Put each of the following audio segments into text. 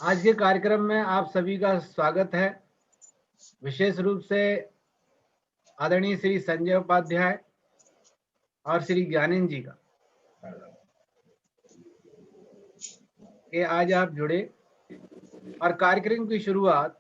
आज के कार्यक्रम में आप सभी का स्वागत है। विशेष रूप से आदरणीय श्री संजय उपाध्याय और श्री ज्ञानेंद्र जी का कि आज आप जुड़े और कार्यक्रम की शुरुआत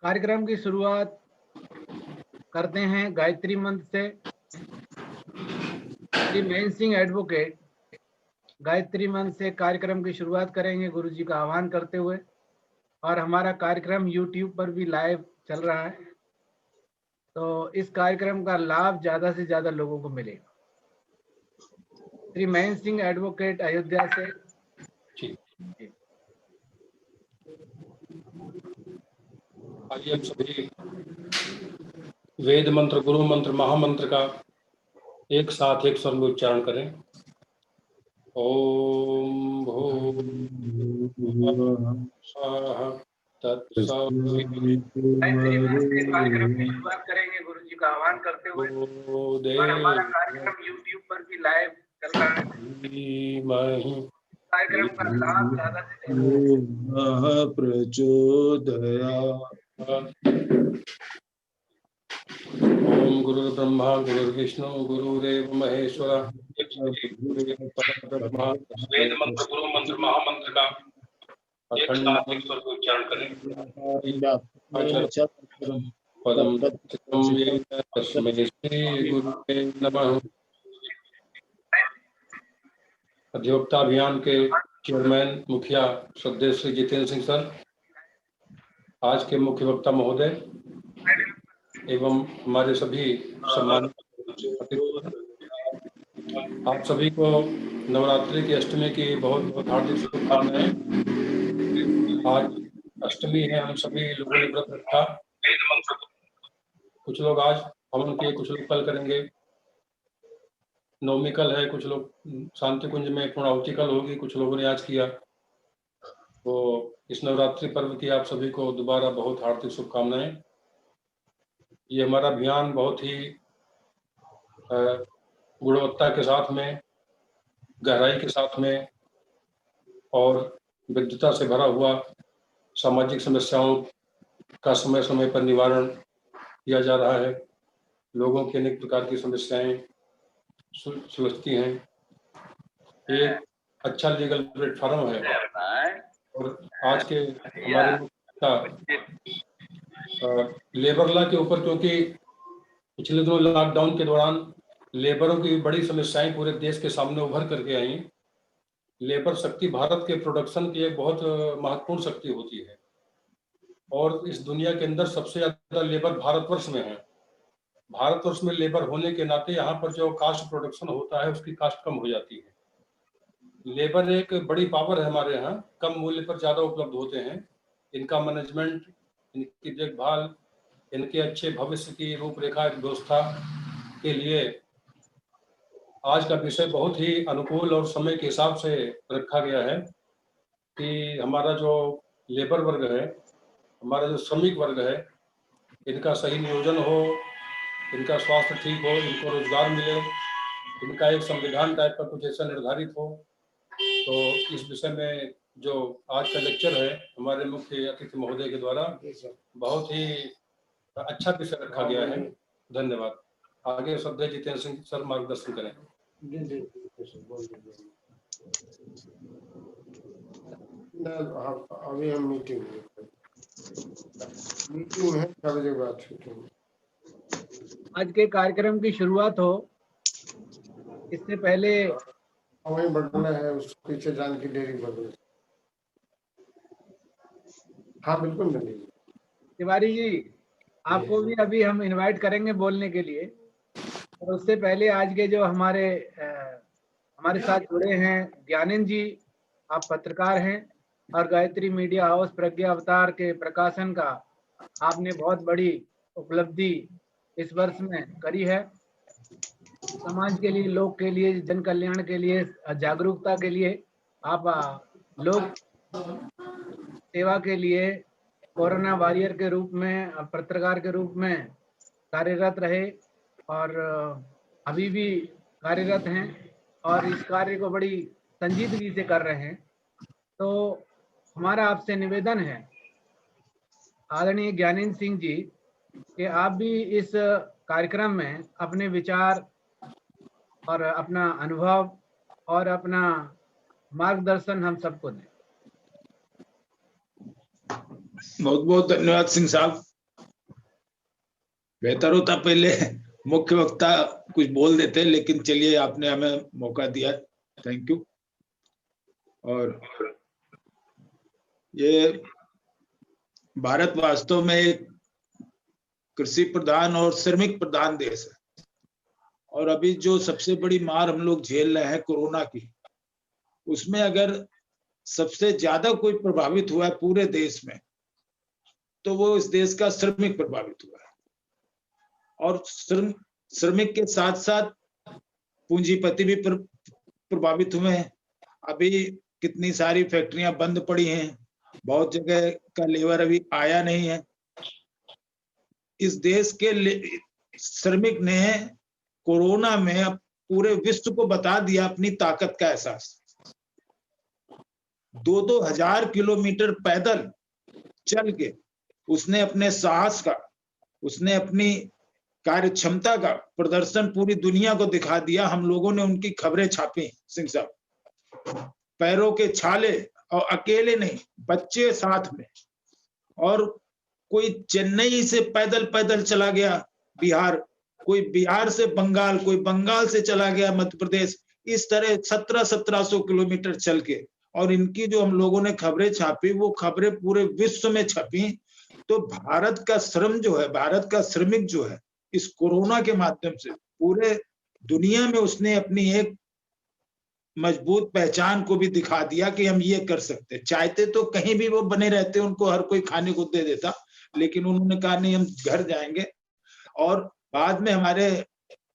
कार्यक्रम की शुरुआत करते हैं गायत्री मंत्र से। श्री महेंद्र सिंह एडवोकेट गायत्री मंत्र से कार्यक्रम की शुरुआत करेंगे गुरु जी का आह्वान करते हुए। और हमारा कार्यक्रम YouTube पर भी लाइव चल रहा है, तो इस कार्यक्रम का लाभ ज्यादा से ज्यादा लोगों को मिलेगा। श्री महेंद्र सिंह एडवोकेट अयोध्या से। आइए हम सभी वेद मंत्र, गुरु मंत्र, महामंत्र का एक साथ एक स्वर में उच्चारण करें। ओम भूर्भुवः स्वः कार्यक्रम की शुरुआत करेंगे गुरु जी का आह्वान करते हुए। और हमारा कार्यक्रम YouTube पर भी लाइव चल रहा है। कार्यक्रम का लाभ ज्यादा से ज्यादा ओम गुरु ब्रह्मा गुरु विष्णु गुरुरेव महेश्वर। वेद मंत्र, गुरु मंत्र, महामंत्र का एक साथ एक स्वर में उच्चारण करें। पदम तस्मै श्री गुरुवे नमः। अधिवक्ता अभियान के चेयरमैन मुखिया श्रद्धेय श्री जितेंद्र सिंह सर, आज के मुख्य वक्ता महोदय एवं हमारे सभी सम्मानित आप सभी को नवरात्रि की अष्टमी की बहुत बहुत हार्दिक शुभकामनाएं। आज अष्टमी है, हम सभी लोगों ने व्रत रखा। कुछ लोग आज हवन किए, कुछ लोग कल करेंगे। नवमी कल है, कुछ लोग शांति कुंज में पूर्णाहुति कल होगी, कुछ लोगों ने आज किया। तो इस नवरात्रि पर्व की आप सभी को दोबारा बहुत हार्दिक शुभकामनाएं। ये हमारा अभियान बहुत ही गुणवत्ता के साथ में, गहराई के साथ में और विद्वता से भरा हुआ सामाजिक समस्याओं का समय समय पर निवारण किया जा रहा है। लोगों की अनेक प्रकार की समस्याएं सुलझती हैं। एक अच्छा लीगल प्लेटफॉर्म है। और आज के हमारे लेबर लॉ के ऊपर, क्योंकि पिछले दिनों लॉकडाउन के दौरान लेबरों की बड़ी समस्याएं पूरे देश के सामने उभर करके आई। लेबर शक्ति भारत के प्रोडक्शन की एक बहुत महत्वपूर्ण शक्ति होती है और इस दुनिया के अंदर सबसे ज्यादा लेबर भारतवर्ष में है। भारतवर्ष में लेबर होने के नाते यहाँ पर जो कास्ट प्रोडक्शन होता है उसकी कास्ट कम हो जाती है। लेबर एक बड़ी पावर है हमारे यहाँ, कम मूल्य पर ज्यादा उपलब्ध होते हैं। इनका मैनेजमेंट, इनकी देखभाल, इनके अच्छे भविष्य की रूपरेखा व्यवस्था के लिए आज का विषय बहुत ही अनुकूल और समय के हिसाब से रखा गया है कि हमारा जो लेबर वर्ग है, हमारा जो श्रमिक वर्ग है, इनका सही नियोजन हो, इनका स्वास्थ्य ठीक हो, इनको रोजगार मिले, इनका एक संविधान टाइप का कुछ ऐसा निर्धारित हो। तो इस विषय में जो आज का लेक्चर है हमारे मुख्य अतिथि महोदय के द्वारा बहुत ही अच्छा विषय रखा गया है। धन्यवाद। आगे श्रद्धेय जितेंद्र सिंह सर मार्गदर्शन करें। अभी हम मीटिंग है, 6 बजे बाद मीटिंग। आज के कार्यक्रम की शुरुआत हो इससे पहले वही बढ़ना है, उसके पीछे जाने की देरी बढ़। हाँ बिल्कुल मिलेगी। तिवारी जी, आपको भी अभी हम इनवाइट करेंगे बोलने के लिए। और उससे पहले आज के जो हमारे साथ जुड़े हैं ज्ञानेंद्र जी, आप पत्रकार हैं, और गायत्री मीडिया हाउस प्रज्ञा अवतार के प्रकाशन का आपने बहुत बड़ी उपलब्धि इस वर्ष में करी है। समाज के लिए, लोक के लिए, जन कल्याण के लिए, जागरूकता के लिए आप लोक सेवा के लिए कोरोना वॉरियर के रूप में, पत्रकार के रूप में कार्यरत रहे और अभी भी कार्यरत हैं और इस कार्य को बड़ी संजीदगी से कर रहे हैं। तो हमारा आपसे निवेदन है आदरणीय ज्ञानेंद्र सिंह जी कि आप भी इस कार्यक्रम में अपने विचार और अपना अनुभव और अपना मार्गदर्शन हम सबको दें। बहुत बहुत धन्यवाद सिंह साहब। बेहतर होता पहले मुख्य वक्ता कुछ बोल देते, लेकिन चलिए आपने हमें मौका दिया, थैंक यू। और ये भारत वास्तव में एक कृषि प्रधान और श्रमिक प्रधान देश है और अभी जो सबसे बड़ी मार हम लोग झेल रहे हैं कोरोना की, उसमें अगर सबसे ज्यादा कोई प्रभावित हुआ है पूरे देश में तो वो इस देश का श्रमिक प्रभावित हुआ है। और श्रमिक के साथ साथ पूंजीपति भी प्रभावित हुए हैं। अभी कितनी सारी फैक्ट्रियां बंद पड़ी हैं, बहुत जगह का लेबर अभी आया नहीं है। इस देश के श्रमिक ने कोरोना में पूरे विश्व को बता दिया अपनी ताकत का एहसास। 2-2 हजार किलोमीटर पैदल चल के उसने अपने साहस का, उसने अपनी कार्य क्षमता का प्रदर्शन पूरी दुनिया को दिखा दिया। हम लोगों ने उनकी खबरें छापी सिंह साहब, पैरों के छाले, और अकेले नहीं, बच्चे साथ में। और कोई चेन्नई से पैदल पैदल चला गया बिहार, कोई बिहार से बंगाल, कोई बंगाल से चला गया मध्य प्रदेश, इस तरह 1700-1700 किलोमीटर चल के। और इनकी जो हम लोगों ने खबरें छापी, वो खबरें पूरे विश्व में छपी। तो भारत का श्रम जो है, भारत का श्रमिक जो है, इस कोरोना के माध्यम से पूरे दुनिया में उसने अपनी एक मजबूत पहचान को भी दिखा दिया कि हम ये कर सकते। चाहते तो कहीं भी वो बने रहते, उनको हर कोई खाने को दे देता, लेकिन उन्होंने कहा नहीं, हम घर जाएंगे। और बाद में हमारे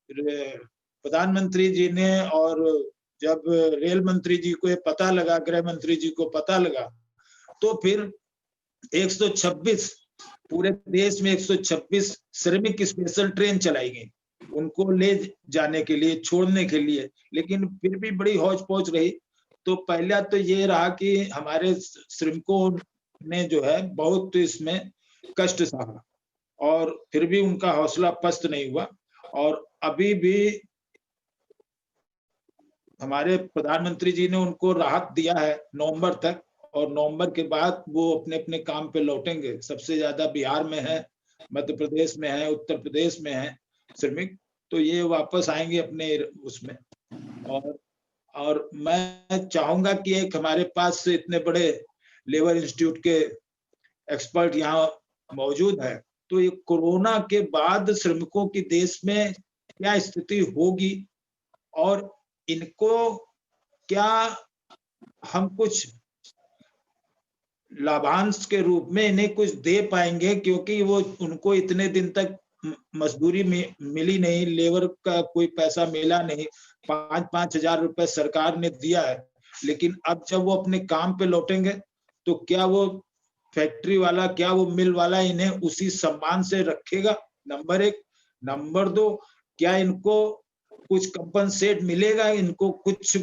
प्रधानमंत्री जी ने, और जब रेल मंत्री जी को ये पता लगा, गृह मंत्री जी को पता लगा, तो फिर 126 पूरे देश में 126 श्रमिक स्पेशल ट्रेन चलाई गई उनको ले जाने के लिए, छोड़ने के लिए। लेकिन फिर भी बड़ी हौच पौच रही। तो पहला तो ये रहा कि हमारे श्रमिकों ने जो है बहुत इसमें कष्ट सहा, और फिर भी उनका हौसला पस्त नहीं हुआ। और अभी भी हमारे प्रधानमंत्री जी ने उनको राहत दिया है नवंबर तक, और नवंबर के बाद वो अपने अपने काम पे लौटेंगे। सबसे ज्यादा बिहार में है, मध्य प्रदेश में है, उत्तर प्रदेश में है श्रमिक, तो ये वापस आएंगे अपने उसमें। और मैं चाहूंगा कि एक हमारे पास इतने बड़े लेबर इंस्टीट्यूट के एक्सपर्ट यहाँ मौजूद है, तो ये कोरोना के बाद श्रमिकों की देश में क्या स्थिति होगी और इनको क्या हम कुछ लाभांश के रूप में इन्हें कुछ दे पाएंगे, क्योंकि वो उनको इतने दिन तक मजदूरी में मिली नहीं, लेबर का कोई पैसा मिला नहीं। 5-5 हजार रुपए सरकार ने दिया है, लेकिन अब जब वो अपने काम पे लौटेंगे तो क्या वो फैक्ट्री वाला, क्या वो मिल वाला इन्हें उसी सम्मान से रखेगा? नंबर 1। नंबर 2, क्या इनको कुछ कंपनसेट मिलेगा? इनको कुछ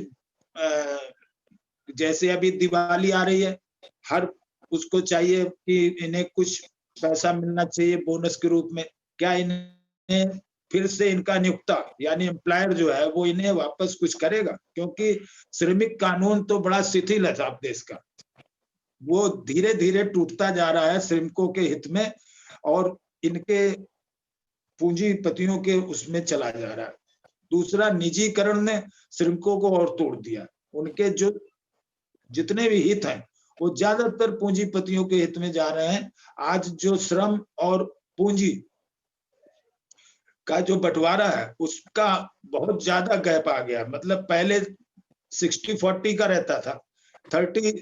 जैसे अभी दिवाली आ रही है, हर उसको चाहिए कि इन्हें कुछ पैसा मिलना चाहिए बोनस के रूप में। क्या इन्हें फिर से इनका नियोक्ता यानी एम्प्लॉयर जो है वो इन्हें वापस कुछ करेगा? क्योंकि श्रमिक कानून तो बड़ा शिथिल है साहब देश का, वो धीरे धीरे टूटता जा रहा है श्रमिकों के हित में, और इनके पूंजीपतियों के उसमें चला जा रहा है। दूसरा, निजीकरण ने श्रमिकों को और तोड़ दिया। उनके जो जितने भी हित हैं वो ज्यादातर पूंजीपतियों के हित में जा रहे हैं। आज जो श्रम और पूंजी का जो बंटवारा है उसका बहुत ज्यादा गैप आ गया। मतलब पहले 60-40 का रहता था, 30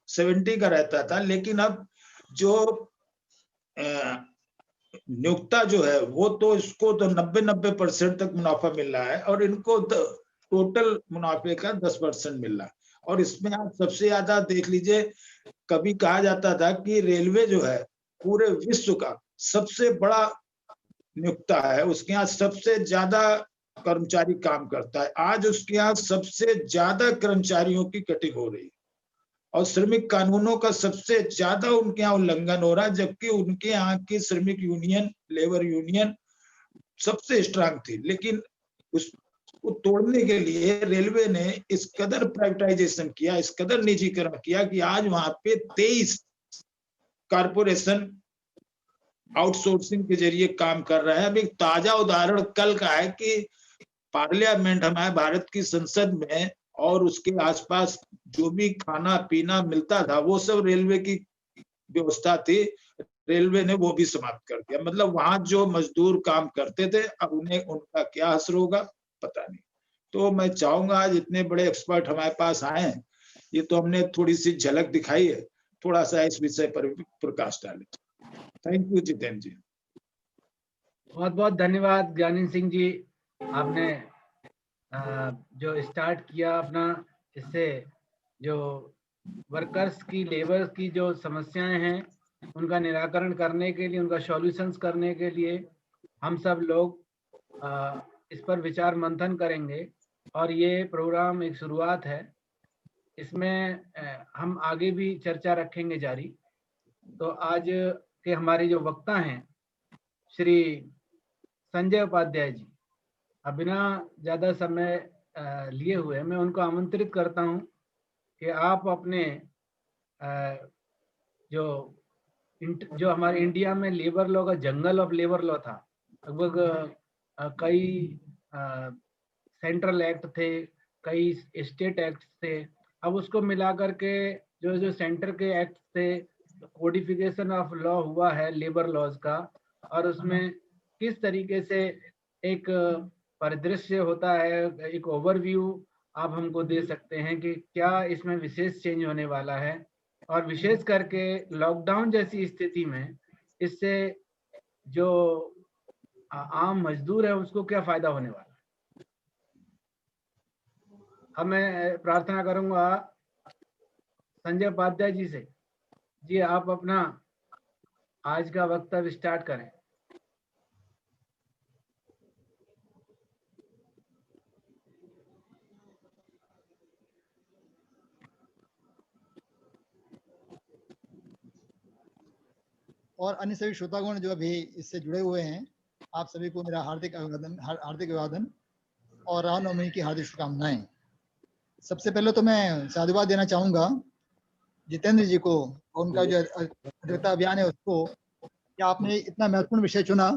70 का रहता था, लेकिन अब जो नियोक्ता जो है वो तो इसको तो 90% तक मुनाफा मिल रहा है और इनको टोटल मुनाफे का 10% मिल रहा है। और इसमें आप सबसे ज्यादा देख लीजिए, कभी कहा जाता था कि रेलवे जो है पूरे विश्व का सबसे बड़ा नियोक्ता है, उसके यहाँ सबसे ज्यादा कर्मचारी काम करता है। आज उसके यहाँ सबसे ज्यादा कर्मचारियों की कटिंग हो रही है और श्रमिक कानूनों का सबसे ज्यादा उनके यहाँ उल्लंघन हो रहा है, जबकि उनके यहाँ की श्रमिक यूनियन, लेबर यूनियन सबसे स्ट्रांग थी। लेकिन उसको तोड़ने के लिए रेलवे ने इस कदर प्राइवेटाइजेशन किया, इस कदर निजीकरण किया कि आज वहां पे 23 कारपोरेशन आउटसोर्सिंग के जरिए काम कर रहा है। अब एक ताजा उदाहरण कल का है कि पार्लियामेंट, हमारे भारत की संसद में और उसके आसपास जो भी खाना पीना मिलता था वो सब रेलवे की व्यवस्था थी, रेलवे ने वो भी समाप्त कर दिया। मतलब वहां जो मजदूर काम करते थे अब उन्हें उनका क्या असर होगा पता नहीं। तो मैं चाहूंगा आज इतने बड़े एक्सपर्ट हमारे पास आए हैं, ये तो हमने थोड़ी सी झलक दिखाई है, थोड़ा सा इस विषय पर भी प्रकाश डालें। थैंक यू जितेंद्र जी। बहुत बहुत धन्यवाद ज्ञानी सिंह जी, आपने जो स्टार्ट किया अपना, इससे जो वर्कर्स की, लेबर की जो समस्याएं हैं उनका निराकरण करने के लिए, उनका सॉल्यूशंस करने के लिए हम सब लोग इस पर विचार मंथन करेंगे। और ये प्रोग्राम एक शुरुआत है, इसमें हम आगे भी चर्चा रखेंगे जारी। तो आज के हमारे जो वक्ता हैं श्री संजय उपाध्याय जी, अब बिना ज़्यादा समय लिए हुए मैं उनको आमंत्रित करता हूं कि आप अपने जो हमारे इंडिया में लेबर लॉ का जंगल ऑफ लेबर लॉ था, लगभग कई सेंट्रल एक्ट थे, कई स्टेट एक्ट थे, अब उसको मिला करके जो सेंटर के एक्ट थे, कोडिफिकेशन ऑफ लॉ हुआ है लेबर लॉज का, और उसमें किस तरीके से एक परिदृश्य होता है, एक ओवरव्यू आप हमको दे सकते हैं कि क्या इसमें विशेष चेंज होने वाला है, और विशेष करके लॉकडाउन जैसी स्थिति में इससे जो आम मजदूर है उसको क्या फायदा होने वाला है। अब मैं प्रार्थना करूंगा संजय उपाध्याय जी से, जी आप अपना आज का वक्तव्य स्टार्ट करें। और अन्य सभी श्रोतागण जो अभी इससे जुड़े हुए हैं, आप सभी को मेरा हार्दिक अभिवादन और रामनवमी की हार्दिक शुभकामनाएं। सबसे पहले तो मैं साधुवाद देना चाहूँगा जितेंद्र जी को और उनका जो अधिवक्ता अभियान है उसको, कि आपने इतना महत्वपूर्ण विषय चुना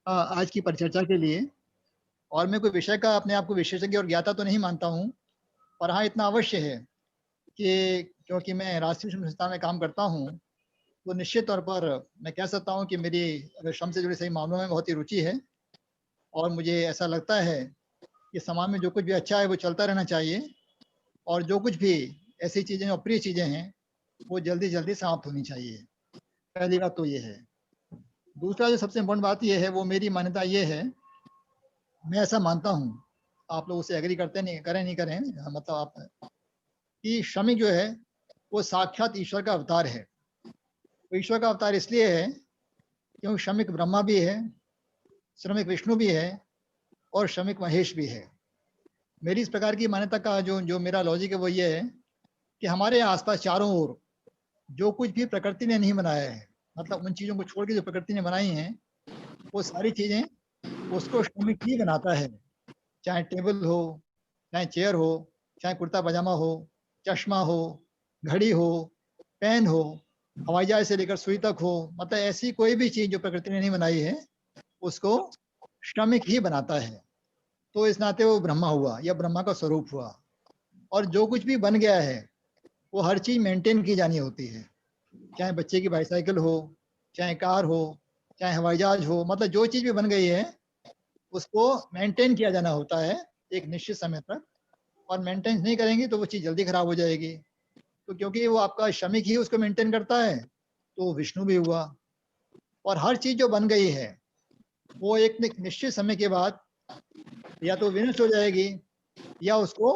आज की परिचर्चा के लिए। और मैं कोई विषय का अपने आप को विशेषज्ञ और ज्ञाता तो नहीं मानता हूँ, पर हाँ इतना अवश्य है कि क्योंकि मैं राष्ट्रीय श्रम संस्थान में काम करता हूँ तो निश्चित तौर पर मैं कह सकता हूँ कि मेरी अगर श्रम से जुड़े सही मामलों में बहुत ही रुचि है। और मुझे ऐसा लगता है कि समाज में जो कुछ भी अच्छा है वो चलता रहना चाहिए, और जो कुछ भी ऐसी चीज़ें अप्रिय चीज़ें हैं वो जल्दी जल्दी समाप्त होनी चाहिए। पहली बात तो ये है। दूसरा जो सबसे इम्पोर्टेंट बात ये है, वो मेरी मान्यता ये है, मैं ऐसा मानता हूँ, आप लोग उसे एग्री करते नहीं करें, मतलब आप, कि श्रमिक जो है वो साक्षात ईश्वर का अवतार है। तो ईश्वर का अवतार इसलिए है क्योंकि श्रमिक ब्रह्मा भी है, श्रमिक विष्णु भी है और श्रमिक महेश भी है। मेरी इस प्रकार की मान्यता का जो मेरा लॉजिक है वो ये है कि हमारे आसपास चारों ओर जो कुछ भी प्रकृति ने नहीं बनाया है, मतलब उन चीज़ों को छोड़ के जो प्रकृति ने बनाई हैं वो सारी चीज़ें उसको श्रमिक ही बनाता है। चाहे टेबल हो, चाहे चेयर हो, चाहे कुर्ता पजामा हो, चश्मा हो, घड़ी हो, पेन हो, हवाई जहाज से लेकर सुई तक हो, मतलब ऐसी कोई भी चीज जो प्रकृति ने नहीं बनाई है उसको श्रमिक ही बनाता है। तो इस नाते वो ब्रह्मा हुआ या ब्रह्मा का स्वरूप हुआ। और जो कुछ भी बन गया है वो हर चीज मेंटेन की जानी होती है, चाहे बच्चे की बाईसाइकिल हो, चाहे कार हो, चाहे हवाई जहाज हो, मतलब जो चीज भी बन गई है उसको मेंटेन किया जाना होता है एक निश्चित समय तक। और मेंटेन नहीं करेंगे तो वो चीज जल्दी खराब हो जाएगी। तो क्योंकि वो आपका श्रमिक ही उसको मेंटेन करता है, तो विष्णु भी हुआ। और हर चीज जो बन गई है वो एक निश्चित समय के बाद या तो विनष्ट हो जाएगी या उसको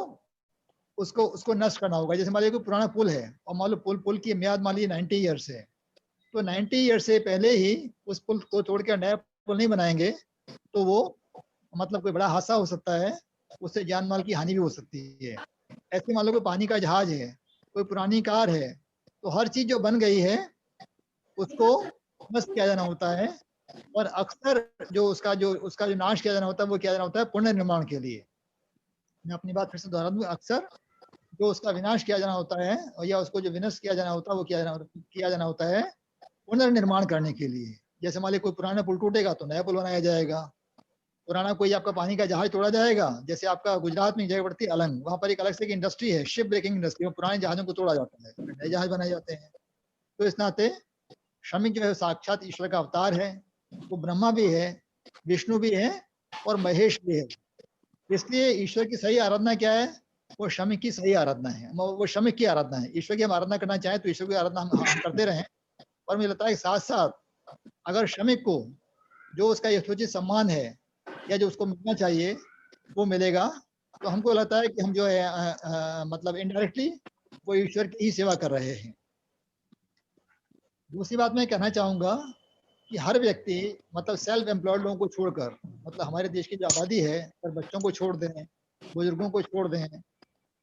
उसको उसको नष्ट करना होगा। जैसे मान लीजिए कोई पुराना पुल है और मान लो पुल की मियाद मान लीजिए 90 ईयर्स है, तो 90 ईयर्स से पहले ही उस पुल को तोड़ के नया पुल नहीं बनाएंगे तो वो मतलब कोई बड़ा हादसा हो सकता है, उससे जान माल की हानि भी हो सकती है। ऐसे मान लो कोई पानी का जहाज है, कोई पुरानी कार है, तो हर चीज जो बन गई है उसको नष्ट किया जाना होता है। और अक्सर जो उसका जो नाश किया जाना होता है वो किया जाना होता है पुनर्निर्माण के लिए। मैं अपनी बात फिर से दोहरा दूं, अक्सर जो उसका विनाश किया जाना होता है और या उसको जो विनष्ट किया जाना होता है वो किया जाना होता है पुनर्निर्माण करने के लिए। जैसे मान लीजिए कोई पुराना पुल टूटेगा तो नया पुल बनाया जाएगा, पुराना कोई आपका पानी का जहाज तोड़ा जाएगा। जैसे आपका गुजरात में जगह पड़ती है अलंग, वहां पर एक अलग से एक इंडस्ट्री है, शिप ब्रेकिंग इंडस्ट्री, में पुराने जहाजों को तोड़ा जाता है, फिर नए जहाज बनाए जाते हैं। तो इस नाते श्रमिक जो है साक्षात ईश्वर का अवतार है, वो ब्रह्मा भी है, विष्णु भी है और महेश भी है। इसलिए ईश्वर की सही आराधना क्या है? वो श्रमिक की सही आराधना है, वो श्रमिक की आराधना है। ईश्वर की हम आराधना करना चाहें तो ईश्वर की आराधना हम करते रहें, और मुझे लगता है साथ साथ अगर श्रमिक को जो उसका यथोचित सम्मान है या जो उसको मिलना चाहिए वो मिलेगा, तो हमको लगता है कि हम जो है मतलब इनडायरेक्टली वो ईश्वर की ही सेवा कर रहे हैं। दूसरी बात मैं कहना चाहूंगा कि हर व्यक्ति मतलब सेल्फ एम्प्लॉयड लोगों को छोड़कर, मतलब हमारे देश की जो आबादी है, अगर बच्चों को छोड़ दें, बुजुर्गों को छोड़ दें,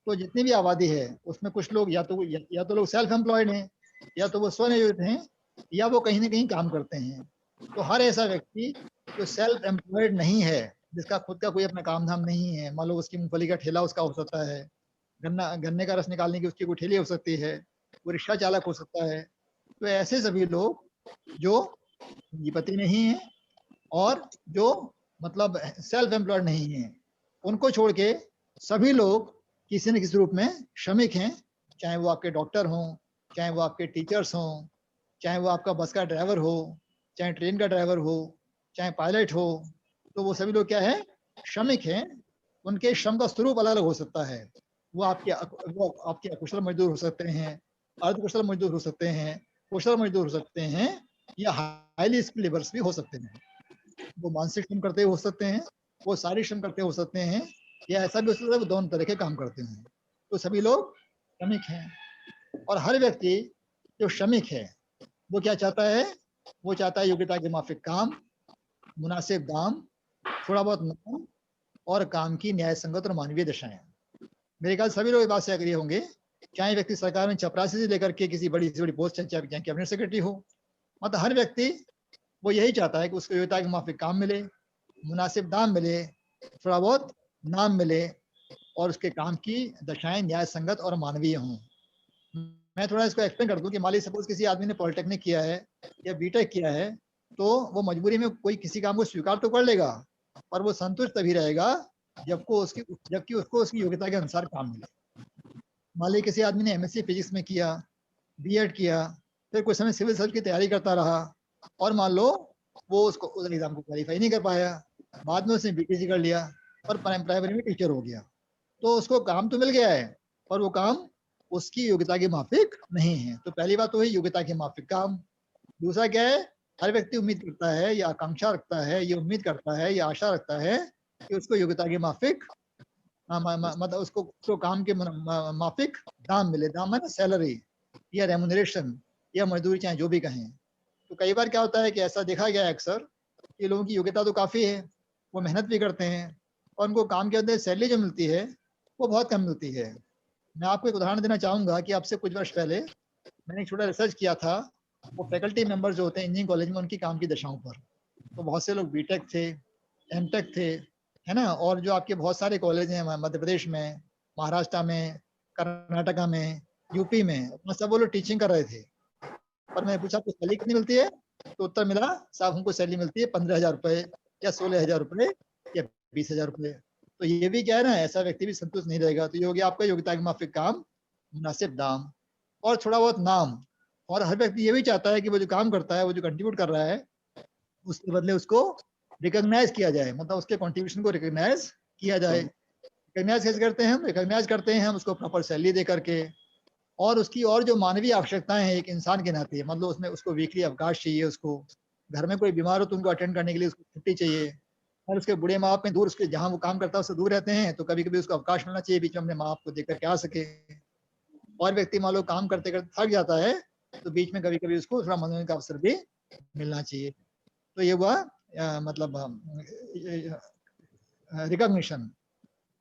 तो जितनी भी आबादी है उसमें कुछ लोग या तो लोग सेल्फ एम्प्लॉयड हैं, या तो वो स्वनियोजित हैं, या वो कहीं ना कहीं काम करते हैं। तो हर ऐसा व्यक्ति जो सेल्फ एम्प्लॉयड नहीं है, जिसका खुद का कोई अपना काम धाम नहीं है, मान लो उसकी मूंगफली का ठेला उसका हो सकता है, गन्ने का रस निकालने की उसकी कोई ठेली हो सकती है, वो रिक्शा चालक हो सकता है, तो ऐसे सभी लोग जो पूंजीपति नहीं है और जो मतलब सेल्फ एम्प्लॉयड नहीं है, उनको छोड़ के सभी लोग किसी न किसी रूप में श्रमिक हैं। चाहे वो आपके डॉक्टर हों, चाहे वो आपके टीचर्स हों, चाहे वो आपका बस का ड्राइवर हो, चाहे ट्रेन का ड्राइवर हो, चाहे पायलट हो, तो वो सभी लोग क्या है? श्रमिक हैं। उनके श्रम का स्वरूप अलग अलग हो सकता है। वो आपके अकुशल मजदूर हो सकते हैं, अर्धकुशल मजदूर हो सकते हैं, कुशल मजदूर हो सकते हैं, या हाईली स्किल्ड लेबर्स भी हो सकते हैं। वो मानसिक श्रम करते हो सकते हैं, वो शारीरिक श्रम करते हो सकते हैं, या ऐसा भी हो सकता है वो दोनों तरह के काम करते हैं। तो सभी लोग श्रमिक हैं। और हर व्यक्ति जो श्रमिक है वो क्या चाहता है? वो चाहता है योग्यता के माफिक काम, मुनासिब दाम, थोड़ा बहुत नाम और काम की न्याय संगत और मानवीय दशाएं। मेरे ख्याल सभी लोग इस बात से एग्री होंगे, चाहे व्यक्ति सरकार में चपरासी से लेकर के किसी बड़ी से बड़ी पोस्ट, चाहे कैबिनेट सेक्रेटरी हो, मतलब हर व्यक्ति वो यही चाहता है कि उसको योग्यता के माफिक काम मिले, मुनासिब दाम मिले, थोड़ा बहुत नाम मिले और उसके काम की दशाएं न्याय संगत और मानवीय हों। मैं थोड़ा इसको एक्सप्लेन कर दूं कि मान लीजिए सपोज किसी आदमी ने पॉलिटेक्निक किया है या बीटेक किया है, तो वो मजबूरी में कोई किसी काम को स्वीकार तो कर लेगा, पर वो संतुष्ट तभी रहेगा जबकि उसको उसकी योग्यता के अनुसार काम मिले। मान लीजिए किसी आदमी ने एमएससी फिजिक्स में किया, बीएड किया, फिर कुछ समय सिविल सर्विस की तैयारी करता रहा और मान लो वो उसको उस एग्जाम को क्वालिफाई नहीं कर पाया, बाद में उसने बीटीसी कर लिया और प्राइमरी में टीचर हो गया, तो उसको काम तो मिल गया है पर वो काम उसकी योग्यता के माफिक नहीं है। तो पहली बात तो है योग्यता के माफिक काम। दूसरा क्या है? हर व्यक्ति उम्मीद करता है या आकांक्षा रखता है, ये उम्मीद करता है या आशा रखता है कि उसको योग्यता के माफिक मतलब उसको काम के माफिक दाम मिले। दाम है ना सैलरी या रेमुनरेशन या मजदूरी, चाहे जो भी कहें। तो कई बार क्या होता है कि ऐसा देखा गया है अक्सर कि लोगों की योग्यता तो काफी है, वो मेहनत भी करते हैं और उनको काम के अंदर सैलरी जो मिलती है वो बहुत कम मिलती है। मैं आपको एक उदाहरण देना चाहूंगा कि आपसे कुछ वर्ष पहले मैंने एक छोटा रिसर्च किया था, वो फैकल्टी मेंबर्स जो होते हैं इंजीनियरिंग कॉलेज में, उनकी काम की दशाओं पर। तो बहुत से लोग बीटेक थे, एमटेक थे, है ना, और जो आपके बहुत सारे कॉलेज हैं मध्य प्रदेश में, महाराष्ट्र में, कर्नाटका में, यूपी में, सब वो लोग टीचिंग कर रहे थे। पर मैंने पूछा आपको सैलरी कितनी मिलती है? तो उत्तर मिला साहब हमको सैलरी मिलती है 15,000 रुपए या 16,000 रुपए या 20,000 रुपए। तो ये भी क्या है ना, ऐसा व्यक्ति भी संतुष्ट नहीं रहेगा। तो ये हो गया आपका योग्यता के माफिक काम, मुनासिब दाम और थोड़ा बहुत नाम। और हर व्यक्ति ये भी चाहता है कि वो जो काम करता है, वो जो कंट्रीब्यूट कर रहा है, उसके बदले उसको रिकॉग्नाइज किया जाए, मतलब उसके कंट्रीब्यूशन को रिकॉग्नाइज किया जाए। रिकॉग्नाइज कैसे करते हैं हम? रिकॉग्नाइज करते हैं हम उसको प्रॉपर सैलरी दे करके, और उसकी और जो मानवीय आवश्यकताएं हैं एक इंसान के नाते, मतलब उसमें उसको वीकली अवकाश चाहिए, उसको घर में कोई बीमार हो तो उनको अटेंड करने के लिए उसको छुट्टी चाहिए, और उसके बूढ़े माँ बाप में दूर, उसके जहाँ वो काम करता है उससे दूर रहते हैं, तो कभी कभी उसको अवकाश मिलना चाहिए, बीच में अपने माँ बाप को देख करके आ सके। और व्यक्ति मान लो काम करते करते थक जाता है, तो बीच में कभी कभी उसको थोड़ा मनोरंजन का अवसर भी मिलना चाहिए। तो ये हुआ मतलब रिकॉग्निशन।